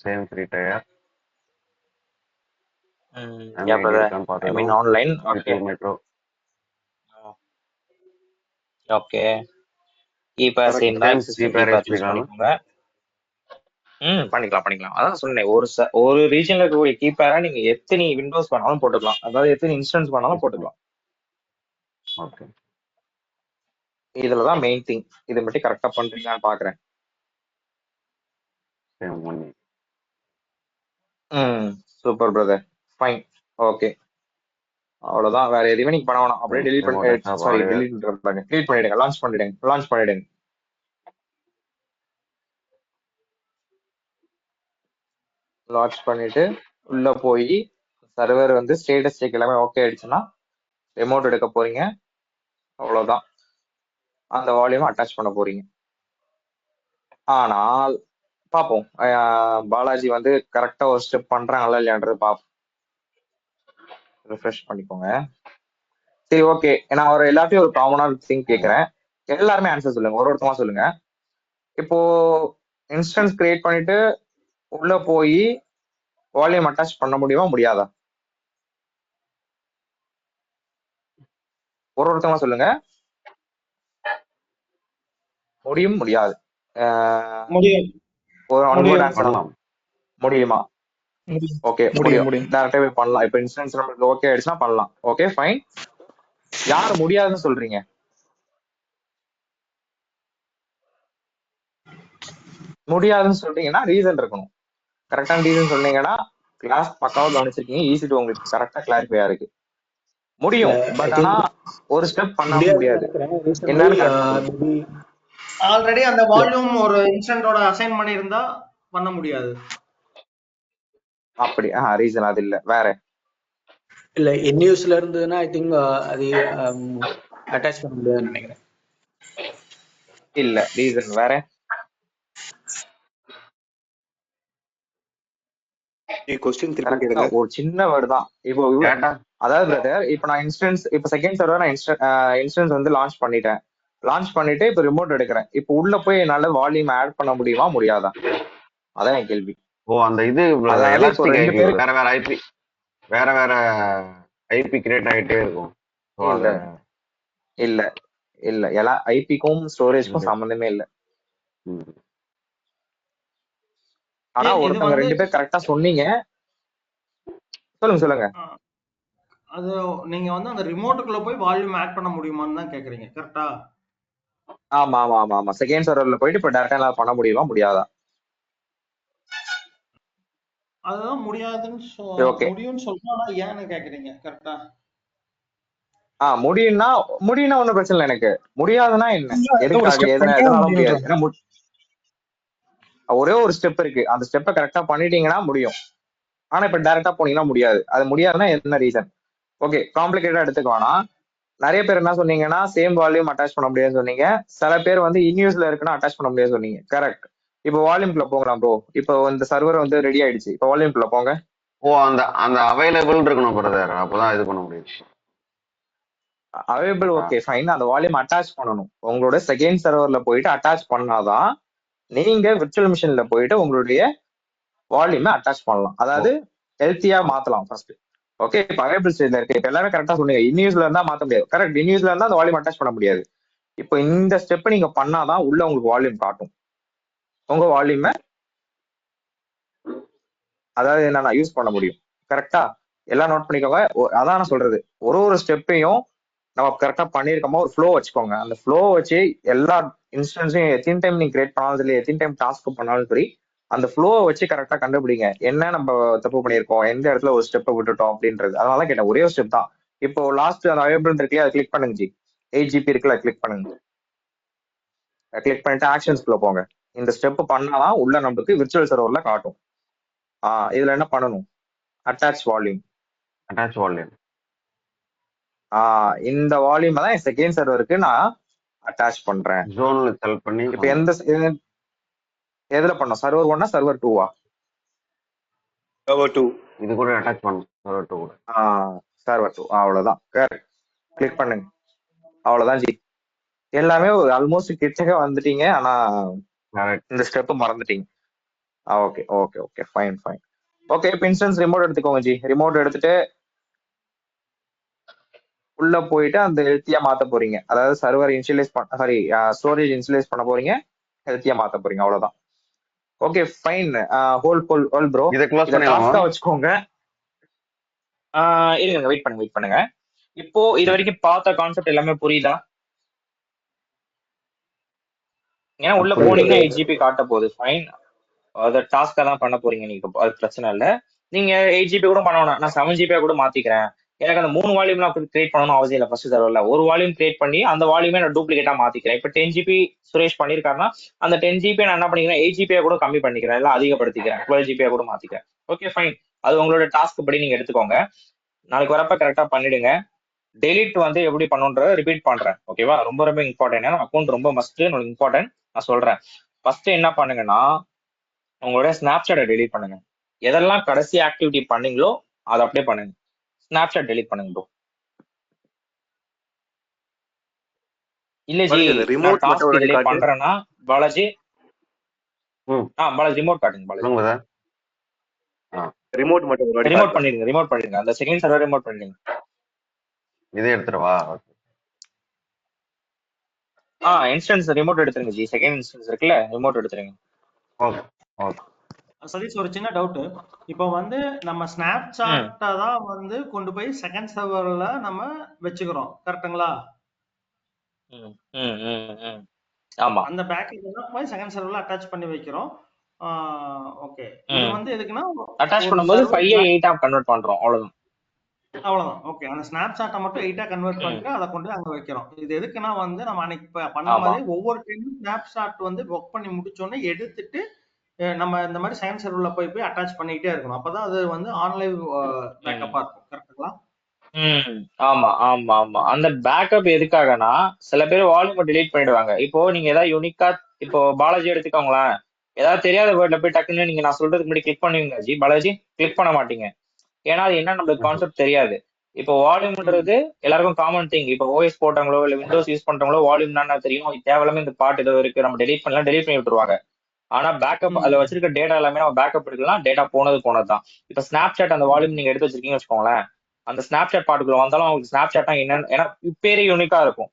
Same free tier yeah brother, இருக்கான்னு ஐ மீன் பார்த்துக்கிறோம். Online. Okay metro. Okay. Key pair same தான், எக்ஸிஸ்டிங் கீபேர் சூஸ் பண்ணிக்கோங்க. பண்ணிக்கலாம் பண்ணிக்கலாம். அதான் சொன்னேன், ஒரு ரீஜன்ல இருக்கக்கூடிய கீபேரா நீங்க எத்தனை விண்டோஸ் பண்ணாலும் போட்டுக்கலாம், அதாவது எத்தனை இன்ஸ்டன்ஸ் பண்ணாலும் போட்டுக்கலாம். ஓகே. இதுலதான் மெயின் திங். இது மட்டும் கரெக்டா பண்றீங்களான்னு பாக்குறேன். Super brother, fine. ஓகே, அவ்வளவுதான். வேற எதுவுமே நீங்க பண்ண வேணாம். அப்படியே டெலீட் பண்ணி, சாரி டெலீட் பண்ணுங்க, கிளிக் பண்ணிடுங்க, லான்ச் பண்ணிடுங்க. லான்ச் பண்ணிட்டு உள்ள போய் சர்வர் வந்து ஸ்டேட்டஸ் செக் எல்லாமே ஓகே ஆயிடுச்சுன்னா ரிமோட் எடுக்க போறீங்க. அவ்வளவுதான், அந்த வால்யூம் அட்டாச் பண்ண போறீங்க. ஆனால் பார்ப்போம், பாலாஜி வந்து கரெக்டா ஒரு ஸ்டெப் பண்றாங்களா இல்லையான்றது பார்ப்போம். ரிஃப்ரெஷ் பண்ணிக்கோங்க. சரி ஓகே, நான் ஒரு எல்லாத்தையும் ஒரு காமனான திங் கேட்கறேன், எல்லாருமே ஆன்சர் சொல்லுங்க, ஒருத்தமா சொல்லுங்க. இப்போ இன்ஸ்டன்ஸ் கிரியேட் பண்ணிட்டு உள்ள போய் வால்யூம் அட்டாச் பண்ண முடியுமா முடியாதா? ஒருத்தமா சொல்லுங்க. முடியும் முடியாது? முடியுமா? ஓகே, முடியும். டேரக்டாவே பண்ணலாம். இப்போ இன்ஸ்டன்ஸ் நம்மளுக்கு ஓகே ஆயிடுச்சுன்னா பண்ணலாம். Okay fine. யார் முடியாதுன்னு சொல்றீங்க? முடியாதுன்னு சொல்றீங்கன்னா ரீசன் இருக்கணும். கரெக்டான ரீசன் சொன்னீங்கன்னா கிளாஸ் பக்காவா கவனிச்சிருக்கீங்க, ஈஸி டு உங்களுக்கு கரெக்டா கிளாரிஃபையா இருக்கு. முடியும், பட் ஆனா ஒரு ஸ்டெப் பண்ண முடியாது. என்னன்னு ஆல்ரெடி அந்த வால்யூம் ஒரு இன்ஸ்டன்ட்டோட அசைன் பண்ணியிருந்தா பண்ண முடியாது. அப்படி ரீசன் அது இல்ல, வேற இல்ல என்யூஸ்ல இருந்ததுன்னா ஐ திங்க் அது அட்டாச் பண்ண முடியாதுன்னு நினைக்கிறேன். இல்ல, ரீசன் வேற. ஒரு சின்ன வேர்டு தான். இப்போ அதாவது பிரதர், இப்போ நான் இன்ஸ்டன்ஸ், இப்போ செகண்ட் சர்வர் நான் இன்ஸ்டன்ஸ் வந்து லான்ச் பண்ணிட்டு இப்போ ரிமோட் எடுக்கிறேன். இப்போ உள்ள போய் என்னால வால்யூம் ஆட் பண்ண முடியுமா முடியாதா? அதான் என் கேள்வி. ஓ, அந்த இது வேற வேற ஐபி கிரியேட் ஆகிட்டே இருக்கும். இல்ல இல்ல, எல்லா ஐபிக்கும் ஸ்டோரேஜ்க்கும் சம்பந்தமே இல்ல. ஆனா ஒருத்தவங்க 2 பேர் கரெக்டா சொன்னீங்க. சொல்லுங்க. அது நீங்க வந்து அந்த ரிமோட்டுக்குள்ள போய் வால்யூம் ஆட் பண்ண முடியுமான்னு தான் கேக்குறீங்க, கரெக்ட்டா? ஆமா ஆமா ஆமா ஆமா. செகண்ட் சர்வர்ல போயிட்டு இப்ப டைரக்டா பண்ண முடியுமா முடியாதா? அதுதான் முடியாதுன்னு முடியும்னு சொல்றா, ஏன்னு கேக்குறீங்க, கரெக்ட்டா? முடியும்னா ஒண்ணும் பிரச்சனை இல்லை எனக்கு. முடியாதுன்னா என்ன, எதனால முடியாது? ஒரே ஒரு ஸ்டெப் இருக்கு, அந்த ஸ்டெப்பை கரெக்டா பண்ணிட்டீங்கன்னா முடியும். ஆனா இப்ப டைரக்டா போனீங்கன்னா முடியாது. அது முடியாதுன்னா என்ன ரீசன்? ஓகே, காம்ப்ளிகேட்டா எடுத்துக்கோனா, நிறைய பேர் என்ன சொன்னீங்கன்னா சேம் வால்யூம் அட்டாச் பண்ண முடியாதுன்னு சொன்னீங்க. சில பேர் வந்து இன்யூஸ்ல இருக்குன்னா அட்டாச் பண்ண முடியாதுன்னு சொன்னீங்க. கரெக்ட். இப்போ வால்யூம்குள்ள போகலாம் ப்ரோ. இப்போ இந்த சர்வர் வந்து ரெடி ஆயிடுச்சு, இப்போ வால்யூம்குள்ள போங்க. ஓ, அந்த அவைலபிள் இருக்கணும் பிரதர், அப்பதான் இது பண்ண முடியும். Available okay fine. அந்த வால்யூம் அட்டாச் பண்ணணும். உங்களோட செகண்ட் சர்வர்ல போயிட்டு அட்டாச் பண்ணாதான் நீங்க விர்ச்சுவல் மிஷின்ல போயிட்டு உங்களுடைய வால்யூமை அட்டாச் பண்ணலாம், அதாவது ஹெல்த்தியா மாத்தலாம் ஃபர்ஸ்ட். ஓகே, இப்போ அவைலபிள் ஸ்டேஜ்ல இருக்கு. இப்போ எல்லாமே கரெக்டா சொன்னீங்க. இன்யூஸ்ல இருந்தா மாத்த முடியாது. கரெக்ட், இன்யூஸ்ல இருந்தா அந்த வால்யூம் அட்டாச் பண்ண முடியாது. இப்போ இந்த ஸ்டெப் நீங்க பண்ணாதான் உள்ள உங்களுக்கு வால்யூம் காட்டும். உங்க வால்யூமை அதாவது என்னன்னா யூஸ் பண்ண முடியும். கரெக்டா? எல்லாம் நோட் பண்ணிக்கோங்க. அதான் நான் சொல்றது, ஒரு ஸ்டெப்பையும் நம்ம கரெக்டா பண்ணியிருக்கோமா ஒரு ஃப்ளோ வச்சுக்கோங்க. அந்த ஃப்ளோ வச்சு எல்லா இன்ஸ்டன்ஸையும் எத்தனை டைம் நீங்க கிரியேட் பண்ணாலும் சரி, எத்தனை டைம் டாஸ்க் பண்ணாலும் சரி, அந்த ஃப்ளோவை வச்சு கரெக்டா கண்டுபிடிங்க என்ன நம்ம தப்பு பண்ணியிருக்கோம், எந்த இடத்துல ஒரு ஸ்டெப்பை விட்டுட்டோம் அப்படின்றது. அதனால கேட்டேன், ஒரே ஒரு ஸ்டெப் தான். இப்போ லாஸ்ட் அந்த அவைலபிள் இருக்குல்லையா, அதை கிளிக் பண்ணுங்க ஜி. 8 GB இருக்குல்ல, கிளிக் பண்ணுங்க. கிளிக் பண்ணிட்டு ஆக்ஷன்ஸ்குள்ள போங்க. இந்த ஸ்டெப் பண்ணாதான் உள்ள நம்மளுக்கு விர்ச்சுவல் சர்வர்ல காட்டும். இதுல என்ன பண்ணணும், அட்டாச் வால்யூம். Attach volume. இந்த வால்யூம் தான் என் செகண்ட் சர்வருக்கு நான் அட்டாச் பண்றேன். ஜோன்ல செலக்ட் பண்ணி இப்போ எதுல பண்ணோம், சர்வர் 1 சர்வர் 2? சர்வர் 2 இது கூட அட்டாச் பண்ணணும், சர்வர் 2 கூட. சர்வர் 2 அவ்வளவுதான். கிளிக் பண்ணுங்க. அவ்வளவுதான் ஜி. எல்லாமே ஆல்மோஸ்ட் கிட்டக்க வந்துட்டீங்க. ஆனா இந்த ஸ்டெப் மறந்துட்டீங்க. Okay okay okay, fine fine. Okay, இப்போ இன்ஸ்டன்ஸ் ரிமோட் எடுத்துக்கோங்க ஜி. ரிமோட் எடுத்துட்டு உள்ள போயிட்டு அந்த ஹெல்த்தியா மாத்த போறீங்க. அதாவது server initialise sorry storage initialise பண்ண போறீங்க, ஹெல்த்தியா மாத்த போறீங்க. அவ்வளவுதான். Okay fine. ஹோல் ப்ரோ, இதை க்ளோஸ் பண்ணிடலாமா? டாஸ்கா வச்சுக்கோங்க. இருங்க, வெயிட் பண்ணுங்க. இப்போ இது வரைக்கும் பார்த்த கான்செப்ட் எல்லாமே புரியுதா? ஏன்னா உள்ள போனீங்கன்னா 8 GB காட்ட போகுது. ஃபைன், அதை டாஸ்கா தான் பண்ண போறீங்க நீங்க, அது பிரச்சனை இல்லை. நீங்க 8 GB கூட பண்ண வேணாம், நான் 7 GB கூட மாத்திக்கிறேன். எனக்கு அந்த 3 வால்யூம்லாம் கிரியேட் பண்ணணும் அவசியம் இல்லை. ஃபர்ஸ்ட் சர்வர்ல ஒரு வால்யூம் கிரியேட் பண்ணி அந்த வால்யூமே நான் டூப்ளிகேட்டா மாத்திக்கிறேன். இப்போ 10 GB சுரேஷ் பண்ணிருக்காருன்னா அந்த 10 GB நான் என்ன பண்ணிக்கிறேன், 8 GB கூட கம்மி பண்ணிக்கிறேன், இல்லை அதிகப்படுத்திக்கிறேன், 12 GB கூட மாத்திக்கிறேன். ஓகே ஃபைன், அது உங்களோட டாஸ்க் படி நீங்க எடுத்துக்கோங்க. நாளைக்கு வரப்ப கரெக்டா பண்ணிடுங்க. டெலிட் வந்து எப்படி பண்ணுன்றத ரிப்பீட் பண்றேன், ஓகேவா? ரொம்ப ரொம்ப இம்பார்ட்டன்ட். ஏன்னா அக்கௌண்ட் ரொம்ப மஸ்ட் இம்பார்ட்டன்ட். நான் சொல்றேன். ஃபர்ஸ்ட் என்ன பண்ணுங்கன்னா, உங்களோட ஸ்னாப்சாட்டை டெலிட் பண்ணுங்க. எதெல்லாம் கடைசி ஆக்டிவிட்டி பண்ணீங்களோ அதை அப்படியே பண்ணுங்க. ஸ்னாப்சாட் டெலிட் பண்ணுங்க ப்ரோ. இல்ல ஜி, நான் டாஸ்க் டெலிட் பண்றேன்னா பாலாஜி, பாலாஜி ரிமோட் காட்டுங்க. பாலாஜி ரிமோட் மட்டும் ரிமோட் பண்ணிருங்க. அந்த செகண்ட் சர்வர் ரிமோட் பண்ணிடுங்க. இதே எடுத்துறவா? இன்ஸ்டன்ஸ் ரிமோட் எடுத்துருங்க ஜி. செகண்ட் இன்ஸ்டன்ஸ் இருக்குல்ல, ரிமோட் எடுத்துருங்க. Okay okay. சதீஷ், ஒரு சின்ன டவுட். இப்போ வந்து நம்ம ஸ்னாப்சாட்டை தான் வந்து கொண்டு போய் செகண்ட் சர்வர்ல நம்ம வச்சுக்கிறோம், கரெக்ட்டுங்களா? ஆமா, அந்த பேக்கேஜ் தான் போய் செகண்ட் சர்வர்ல அட்டாச் பண்ணி வைக்கிறோம். ஓகே, இது வந்து எதுக்குன்னா அட்டாச் பண்ணும்போது 5 8 கன்வர்ட் பண்றோம், அவ்வளவுதான். ஓகே, அந்த ஸ்னாப்சாட்டை மட்டும் 8 கன்வெர்ட் பண்ணிட்டு அதை கொண்டு அங்க வைக்கிறோம். இது எதுக்குன்னா வந்து நம்ம அன்னைக்கு பண்ண மாதிரி ஒவ்வொரு டைமும் ஸ்னாப்சாட் வந்து ஒர்க் பண்ணி முடிச்சோடனே எடுத்துட்டு நம்ம இந்த மாதிரி செகண்ட் சர்வர்ல போய் அட்டாச் பண்ணிக்கிட்டே இருக்கணும். அப்பதான் அது வந்து ஆன்லைன் பேக்கப்பா இருக்கும், கரெக்ட்டுங்களா? ஆமா ஆமா ஆமா. அந்த பேக்கப் எதுக்காகனா, சில பேர் வால்யூம் டெலீட் பண்ணிடுவாங்க. இப்போ நீங்க ஏதாவது யூனிக்கா, இப்போ பாலாஜி எடுத்துக்கோங்களேன், ஏதாவது தெரியாத வேர்ட்ல போய் டக்குன்னு நீங்க நான் சொல்றதுக்கு முன்னாடி கிளிக் பண்ணுவீங்க ஜி. பாலாஜி கிளிக் பண்ண மாட்டீங்க, ஏன்னா அது என்ன நம்மளுக்கு கான்செப்ட் தெரியாது. இப்போ வால்யூம்ன்றது எல்லாருக்கும் காமன் திங். இப்போ ஓஎஸ் போட்டவங்களோ இல்ல விண்டோஸ் யூஸ் பண்றவங்களோ வால்யூம் தான் தெரியும். தேவையில்லாம இந்த பாட்டு ஏதோ இருக்கு நம்ம டெலீட் பண்ணி விட்டுருவாங்க. ஆனா பேக்கப் அதுல வச்சிருக்க டேட்டா எல்லாமே நம்ம பேக்கப் எடுக்கலாம். டேட்டா போனதுதான். இப்ப ஸ்னாப்சாட் அந்த வால்யூம் நீங்க எடுத்து வச்சிருக்கீங்கன்னு வச்சுக்கோங்களேன், அந்த ஸ்னாப்சாட் பாட்டுக்குள்ள வந்தாலும் அவங்களுக்கு ஸ்னாப்சாட்னா என்னன்னு, ஏன்னா பேரே யூனிக்கா இருக்கும்.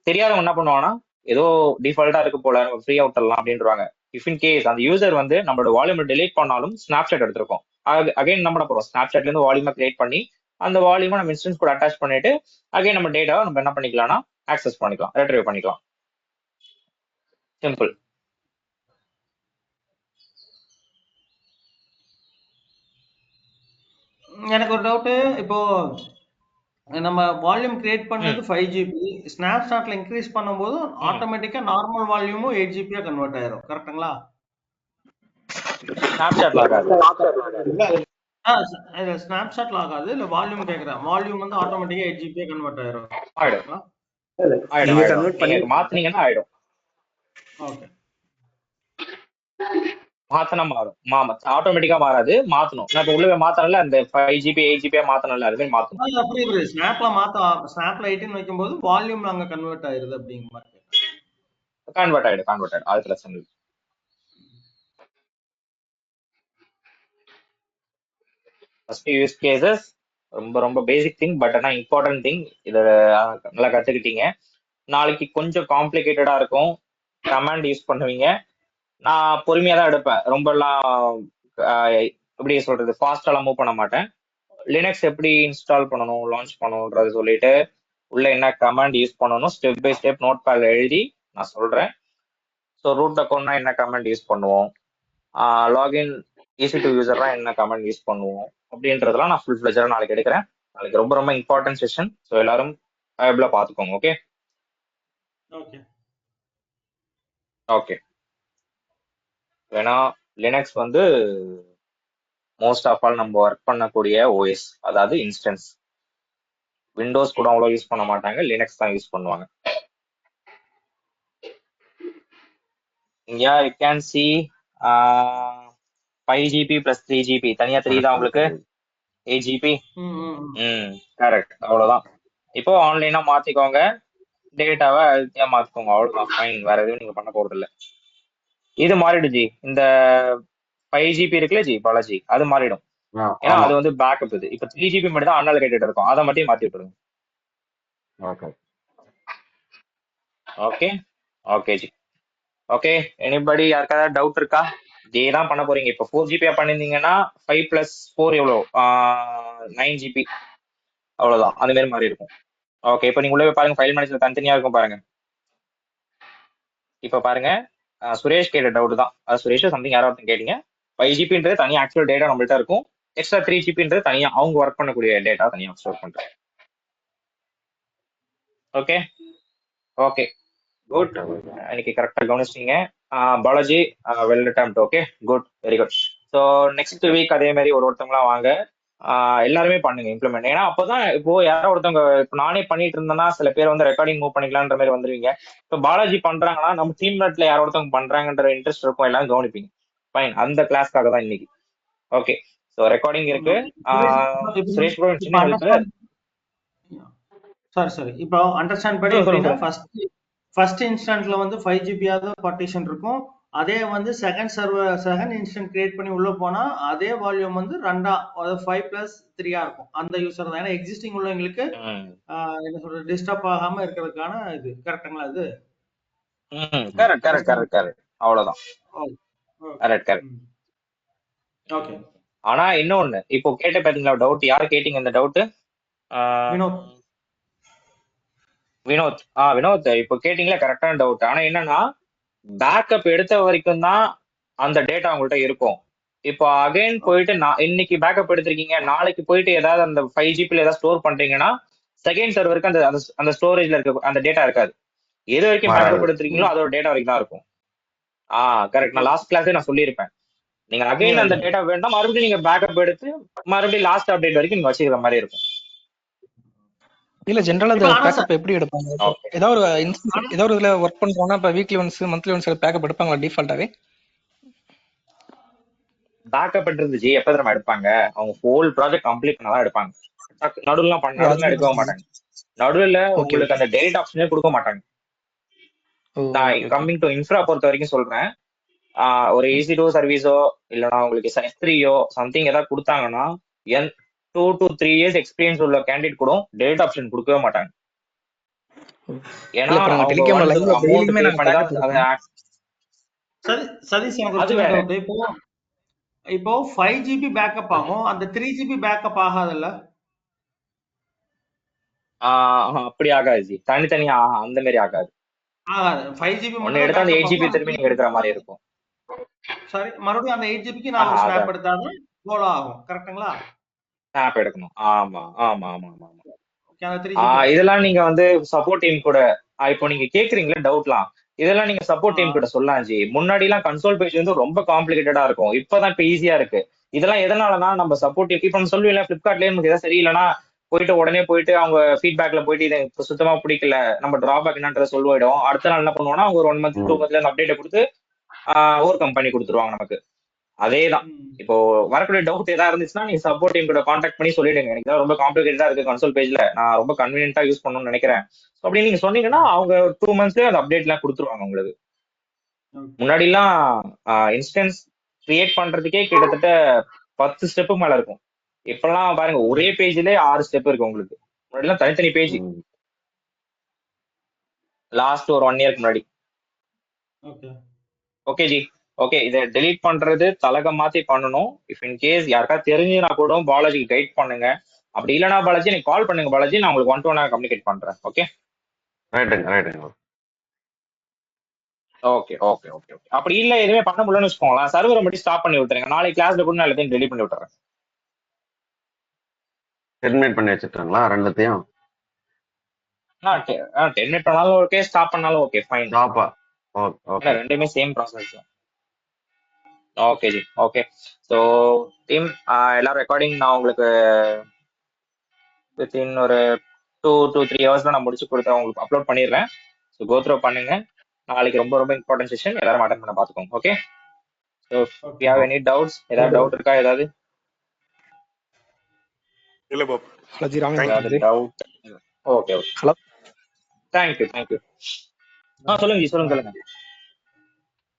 தெரியாதவங்க என்ன பண்ணுவாங்கன்னா, ஏதோ டிஃபால்ட்டா இருக்கு போல, நம்ம ஃப்ரீ அவுட்டர்லாம் அப்படின்றாங்க. இஃப் இன் கேஸ் அந்த யூசர் வந்து நம்மளோட வால்யூம் டெலீட் பண்ணாலும் ஸ்னாப்சாட் எடுத்திருக்கோம், அகைன் நம்ம போறோம் ஸ்னாப்சாட்ல இருந்து வால்யூமை கிரியேட் பண்ணி அந்த வால்யூமை நம்ம இன்ஸ்டன்ஸ் கூட அட்டாச் பண்ணிட்டு அகைன் நம்ம டேட்டாவை நம்ம என்ன பண்ணிக்கலாம்னா ஆக்சஸ் பண்ணிக்கலாம், ரெட்ரைவ் பண்ணிக்கலாம். சிம்பிள். எனக்கு ஒரு டவுட். இப்போ நம்ம வால்யூம் கிரியேட் பண்ணது 5 GB, ஸ்னாப்சாட்ல இன்க்ரீஸ் பண்ணும்போது ஆட்டோமேட்டிக்கா நார்மல் வால்யூமும் 8 GB கன்வெர்ட் ஆயிரும், கரெக்ட்டுங்களா? ஸ்னாப்சாட்ல ஸ்னாப்சாட்ல ஆகாது, இல்ல வால்யூம் கேக்குறேன். வால்யூம் வந்து ஆட்டோமேட்டிக்கா 8 GB கன்வெர்ட் ஆயிரும். நீங்க கன்வெர்ட் பண்ணி மாத்தினீங்கன்னா ஆயிடும். ஓகே, மாத்தனா மாறும். ஆட்டோமேட்டிக்கா மாறாது, மாத்தணும். நான் இப்ப உள்ள மாத்தனல அந்த 5 GB 8 GB மாத்தனல, அதுவே மாத்தணும். புரியுது. ஸ்னாப்ல 18 வைக்கும்போது வால்யூம் அங்க கன்வெர்ட் ஆயிருது அப்படிங்கிற மாதிரி. கன்வெர்ட் ஆயிடும், அது பிரச்சனை இல்லை. ஃபர்ஸ்ட் யூஸ் கேசஸ் ரொம்ப ரொம்ப பேசிக் திங், பட் ஆனா இம்பார்ட்டன்ட் திங். இத நல்லா கத்துக்கிட்டீங்க. நாளைக்கு கொஞ்சம் காம்ப்ளிகேட்டடா இருக்கும், கமாண்ட் யூஸ் பண்ணுவீங்க. நான் பொறுமையா தான் எடுப்பேன், ரொம்பலாம் எப்படி சொல்றது ஃபாஸ்டாலாம் மூவ் பண்ண மாட்டேன். லினக்ஸ் எப்படி இன்ஸ்டால் பண்ணணும் லான்ச் பண்ணணுன்றது சொல்லிட்டு உள்ள என்ன கமாண்ட் யூஸ் பண்ணணும் ஸ்டெப் பை ஸ்டெப் நோட் பேட்ல எழுதி நான் சொல்றேன். ஸோ ரூட் அக்கௌண்ட்னா என்ன கமாண்ட் யூஸ் பண்ணுவோம், லாகின் ஈஸி டு யூசர்னா என்ன கமாண்ட் யூஸ் பண்ணுவோம் அப்படின்றதெல்லாம் நான் ஃபுல் ஃபிளஜரா நாளைக்கு எடுக்கிறேன். நாளைக்கு ரொம்ப ரொம்ப இம்பார்ட்டன்ட் செஷன். ஸோ எல்லாரும் டேப்ல பார்த்துக்கோங்க. Okay okay okay. ஏன்னா லினக்ஸ் வந்து மோஸ்ட் ஆஃப் ஆல் நம்ம ஒர்க் பண்ணக்கூடிய ஓஎஸ், அதாவது இன்ஸ்டன்ஸ். விண்டோஸ் கூட அவ்வளோ யூஸ் பண்ண மாட்டாங்க, லினக்ஸ் தான் யூஸ் பண்ணுவாங்க. Yeah, you can see 5 GB plus 3 GB. தனியா தெரியுதா உங்களுக்கு? 8 GB. கரெக்ட், அவ்வளவுதான். இப்போ ஆன்லைனா மாத்திக்கோங்க, டேட்டாவை ஹெல்த்தியா மாத்திக்கோங்க, அவ்வளவுதான். ஃபைன், வேற எதுவும் நீங்க பண்ண போறது இல்ல. இது மாறிடும் ஜி, இந்த 5 GB இருக்குல்ல ஜி பாலாஜி, அது மாறிடும். ஏன்னா அது வந்து பேக்கப். இது இப்ப 3 GB மட்டும் தான் அன்அலோகேட்டட் இருக்கும், அதை மட்டும் மாத்தி விட்டுருங்க. Okay okay G. Okay, anybody யாருக்காவது டவுட் இருக்கா? இதே தான் பண்ண போறீங்க. இப்போ 4 GB பண்ணிருந்தீங்கன்னா 5 + 4 எவ்வளோ, 9 GB, அவ்வளவுதான். அந்த மாதிரி மாறி இருக்கும். ஓகே, இப்போ நீங்க உள்ள போய் பாருங்க, ஃபைல் மேனேஜர் தனித்தனியா இருக்கும் பாருங்க. இப்போ பாருங்க, சுரேஷ் கேட்ட டவுட் தான். அது சுரேஷ் சம்திங் யாரோ ஒருத்தன் கேட்டீங்க. 5 GBன்றது தனியா ஆக்சுவல் டேட்டா நம்மள்ட்ட இருக்கும், எக்ஸ்ட்ரா 3 GBன்றது தனியா அவங்க ஒர்க் பண்ணக்கூடிய டேட்டா தனியா ஸ்டோர் பண்றேன். ஓகே ஓகே குட், இன்னைக்கு கரெக்டா கவனிச்சிட்டீங்க. Balaji well attempt. Okay good, very good. So next week அதே மாதிரி ஒருத்தவங்களா வாங்க, எல்லாருமே பண்ணுங்க இம்ப்ளிமெண்ட். ஏன்னா அப்போதான் இப்போ யாரோ ஒருத்தவங்க, இப்போ நானே பண்ணிட்டு இருந்தேன்னா சில பேர் வந்து ரெக்கார்டிங் மூவ் பண்ணிக்கலான்ற மாதிரி வந்துருவீங்க. இப்போ பாலாஜி பண்றாங்கன்னா நம்ம டீம் மேட்ல யாரோ ஒருத்தவங்க பண்றாங்கன்ற இன்ட்ரெஸ்ட் இருக்கும், எல்லாம் கவனிப்பீங்க. ஃபைன், அந்த கிளாஸ்க்காக தான் இன்னைக்கு. ஓகே, ஸோ ரெக்கார்டிங் இருக்கு. சுரேஷ் ப்ரோ சின்ன ஹெல்ப். சரி இப்போ அண்டர்ஸ்டாண்ட் படி எப்படின்னா, ஃபர்ஸ்ட் இன்ஸ்டன்ட்ல வந்து 5 GB பார்ட்டிஷன் இருக்கும். அதே வந்து செகண்ட் இன்ஸ்டன்ட் கிரியேட் பண்ணி உள்ள போனா அதே வால்யூம் வந்து 5 + 3 இருக்கும். அந்த யூசர் தான். ஏன்னா எக்ஸிஸ்டிங் உள்ளவங்களுக்கு என்ன சொல்றது டிஸ்டர்ப் ஆகாம இருக்கிறதுக்கான இது. கரெக்ட்டுங்களா இது? கரெக்ட் கரெக்ட் கரெக்ட் கரெக்ட், அவ்வளவுதான். Correct correct. ஓகே. ஆனா இன்னொன்னு, இப்போ கேட்ட பாத்தீங்களா டவுட், யார் கேட்டீங்க இந்த டவுட்? வினோத். வினோத், இப்போ கேட்டீங்களா கரெக்டான டவுட். ஆனா என்னன்னா, பேக்கப் எடுத்த வரைக்கும் தான் அந்த டேட்டா உங்கள்கிட்ட இருக்கும். இப்போ அகைன் போயிட்டு இன்னைக்கு பேக்கப் எடுத்திருக்கீங்க, நாளைக்கு போயிட்டு ஏதாவது அந்த 5 GB ஏதாவது ஸ்டோர் பண்றீங்கன்னா செகண்ட் சர்வருக்கு அந்த அந்த ஸ்டோரேஜ்ல இருக்க அந்த டேட்டா இருக்காது. எது வரைக்கும் பேக்கப் எடுத்திருக்கீங்களோ அதோட டேட்டா வரைக்கும் தான் இருக்கும். கரெக்ட், நான் லாஸ்ட் கிளாஸே நான் சொல்லியிருப்பேன். நீங்க அகைன் அந்த டேட்டா வேண்டாம், மறுபடியும் நீங்க பேக்கப் எடுத்து மறுபடியும் லாஸ்ட் அப்டேட் வரைக்கும் நீங்க வச்சுக்கிற மாதிரி இருக்கும். இல்ல ஜெனரலா அந்த பேக்கப் எப்படி எடுப்பாங்க? ஏதாவது ஒரு இதுல வர்க் பண்றோம்னா இப்ப weekly once monthly once backup எடுப்பாங்களா டிஃபால்ட்டாவே? பேக்கப் எடுத்துருந்துச்சு எப்ப தடவை எடுப்பாங்க, அவங்க ஹோல் ப்ராஜெக்ட் கம்ப்ளீட் பண்ணதான் எடுப்பாங்க. நடுவுல எடுக்க மாட்டாங்க. நடுவுல உங்களுக்கு அந்த டெலிட் ஆப்ஷனே கொடுக்க மாட்டாங்க. நான் கம்மிங் டு இன்ஃப்ரா பொறுத்த வரைக்கும் சொல்றேன், ஒரு EC2 சர்வீஸோ இல்லைன்னா உங்களுக்கு S3யோ சம்திங் ஏதாவது கொடுத்தாங்கன்னா 2 to 3 years எக்ஸ்பீரியன்ஸ் உள்ள கேண்டிடேட் கூட டெலிட் ஆப்ஷன் கொடுக்கவே மாட்டாங்க. ஏன்னா இப்போ 5 GB பேக்கப் ஆகும், அந்த 3 GB பேக்கப் ஆகாதுல்ல? அப்படி ஆகாது, தனித்தனியா அந்த மாதிரி ஆகாது. 5 GB ஒன்னு எடுத்தா அந்த 8 GB திரும்பி நீங்க எடுக்கிற மாதிரி இருக்கும். சரி, மறுபடியும் அந்த 8 GB நான் ஸ்னாப் எடுத்தாதான் கோல் ஆகும். கரெக்ட்டுங்களா? ஸ்னாப் எடுக்கணும். ஆமா ஆமா ஆமா ஆமா. இதெல்லாம் நீங்க வந்து சப்போர்ட் டீம் கூட, இப்போ நீங்க கேக்குறீங்களா டவுட்லாம், இதெல்லாம் நீங்க சப்போர்ட் டீம் கிட்ட சொல்லலாம் ஜி. முன்னாடி எல்லாம் கன்சோல் பேஜ் வந்து ரொம்ப காம்ப்ளிகேட்டடா இருக்கும், இப்பதான் இப்ப ஈஸியா இருக்கு. இதெல்லாம் எதனாலனா நம்ம சப்போர்ட் டீம் இப்ப நம்ம சொல்லுவீங்களா பிளிப்கார்ட்லயே நமக்கு ஏதாவது சரியில்லைன்னா போயிட்டு உடனே போயிட்டு அவங்க ஃபீட்பேக்ல போயிட்டு இதை சுத்தமா பிடிக்கல, நம்ம டிராபேக் என்னன்றத சொல்லிடும். அடுத்த நாள் என்ன பண்ணுவோம்னா அவங்க ஒரு 1 month 2 monthல அந்த அப்டேட்டை கொடுத்து ஓவர் கம் பண்ணி கொடுத்துருவாங்க நமக்கு. அதேதான், இப்போ வரக்கூடிய டவுட் ஏதாவது இருந்துச்சுன்னா நீங்க சப்போர்ட் டீம் கூட கான்டாக்ட் பண்ணி சொல்லிடுங்க, எனக்கு ரொம்ப காம்ப்ளிகேட்டடா இருக்கு கன்சோல் பேஜ்ல, நான் ரொம்ப கன்வீனியன்ட்டா யூஸ் பண்ணணும்னு நினைக்கிறேன் அப்படின்னு நீங்க சொன்னீங்கன்னா அவங்க 2 monthsலயே அந்த அப்டேட் எல்லாம் கொடுத்துருவாங்க உங்களுக்கு. முன்னாடி எல்லாம் இன்ஸ்டன்ஸ் கிரியேட் பண்றதுக்கே கிட்டத்தட்ட 10 ஸ்டெப்பு மேல இருக்கும். இப்பெல்லாம் பாருங்க ஒரே பேஜ்ல 6 ஸ்டெப் இருக்கு உங்களுக்கு. முன்னாடி எல்லாம் தனித்தனி பேஜ். லாஸ்ட் ஒரு 1 இயர்க்கு முன்னாடி. Okay okay G. ஓகே, இதை டெலீட் பண்றது தலகம் மாத்தி பண்ணணும். இஃப் இன் கேஸ் யாருக்கா தெரிஞ்சுனா கூட பாலாஜி கைட் பண்ணுங்க. அப்படி இல்லைனா பாலாஜி நீங்க கால் பண்ணுங்க பாலாஜி, நான் உங்களுக்கு 1-to-1 கம்யூனிகேட் பண்றேன். ஓகே ரைட்டுங்க. Okay okay okay okay. அப்படி இல்ல எதுவுமே பண்ண முடியலன்னு வச்சுக்கோங்களேன், சர்வரை மட்டும் ஸ்டாப் பண்ணி விட்டுருங்க. நாளைக்கு கிளாஸ்ல கூட நான் எல்லாத்தையும் டெலீட் பண்ணி விட்டுறேன். டெர்மினேட் பண்ணி வச்சுட்டாங்களா ரெண்டுத்தையும்? டெர்மினேட் பண்ணாலும் ஓகே, ஸ்டாப் பண்ணாலும் ஓகே, ஃபைன். ஸ்டாப்பா? ஓகே. ரெண்டுமே சேம் ப்ராசஸ் தான். Okay G. Okay, so team எல்லாரும் ரெக்கார்டிங் நான் உங்களுக்கு வித்தின் ஒரு 2 to 3 ஹவர்ஸ்ல நான் முடிச்சு கொடுத்தேன், உங்களுக்கு அப்லோட் பண்ணிடுறேன். ஸோ கோ த்ரூ பண்ணுங்க. நாளைக்கு ரொம்ப ரொம்ப இம்பார்ட்டன்ட் செஷன், எல்லாரும் அட்டென்ட் பண்ண பார்த்துக்கோங்க. Okay, so you have any doubts? ஏதாவது டவுட் இருக்கா? ஏதாவது இல்ல பாப். ஏதாவது doubt? Okay okay. Hello, thank you. சொல்லுங்க ஜி, சொல்லுங்க.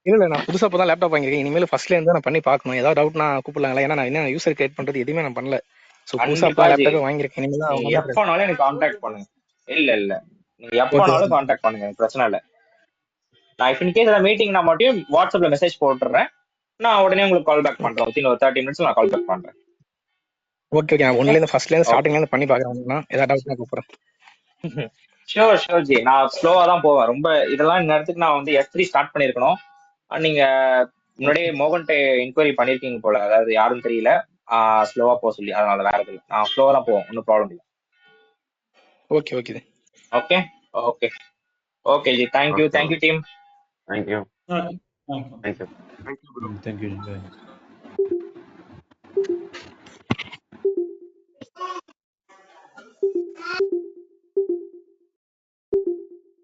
இல்ல நான் புதுசா இப்பதான் லேப்டாப் வாங்கிருக்கேன். இனிமேல் ஃபர்ஸ்ட்ல இருந்து நான் பண்ணி பார்க்கணும். ஏதாவது டவுட்னா கூப்பிடலாங்களா? ஏன்னா நான் என்ன யூசர் கிரியேட் பண்றது எதுவுமே நான் பண்ணல. சோ புதுசா கண்டிப்பா ஜி, லேப்டாப் வாங்கிருக்கேன். இனிமேல் தான் நீங்க எப்பனாலும் எனக்கு கான்டாக்ட் பண்ணுங்க. இல்ல நீங்க எப்பனாலும் கான்டாக்ட் பண்ணுங்க, எனக்கு பிரச்சனை இல்லை. நான் இன் கேஸ் ஏதாவது மீட்டிங்னா மட்டும் வாட்ஸ்அப்ல மெசேஜ் போட்டுறேன், நான் உடனே உங்களுக்கு கால் பேக் பண்றேன். வித்தின் ஒரு 30 minutes நான் கால் பேக் பண்றேன். ஓகே நான் ஒன்ல இருந்து ஃபர்ஸ்ட்ல இருந்து ஸ்டார்டிங்ல இருந்து பண்ணி பார்க்கறேன். ஏதாவது டவுட்னா கூப்பிடுறேன். ஷோர் ஜி, நான் ஸ்லோவா தான் போவேன். ரொம்ப இதெல்லாம் இந்த நேரத்துக்கு நான் வந்து S3 ஸ்டார்ட் பண்ணிருக்கணும். நீங்க முன்னாடியே மோகன்ட்ட என்கொயரி பண்ணிருக்கீங்க போல, அதாவது யாரும் தெரியல, ஸ்லோவா போக சொல்லி. அதனால வேற எதுவும் நான் ஸ்லோவா தான் போவோம், ஒன்றும் ப்ராப்ளம் இல்லை. Okay G. Thank you team. Thank you. Thank you. Thank you. Thank you.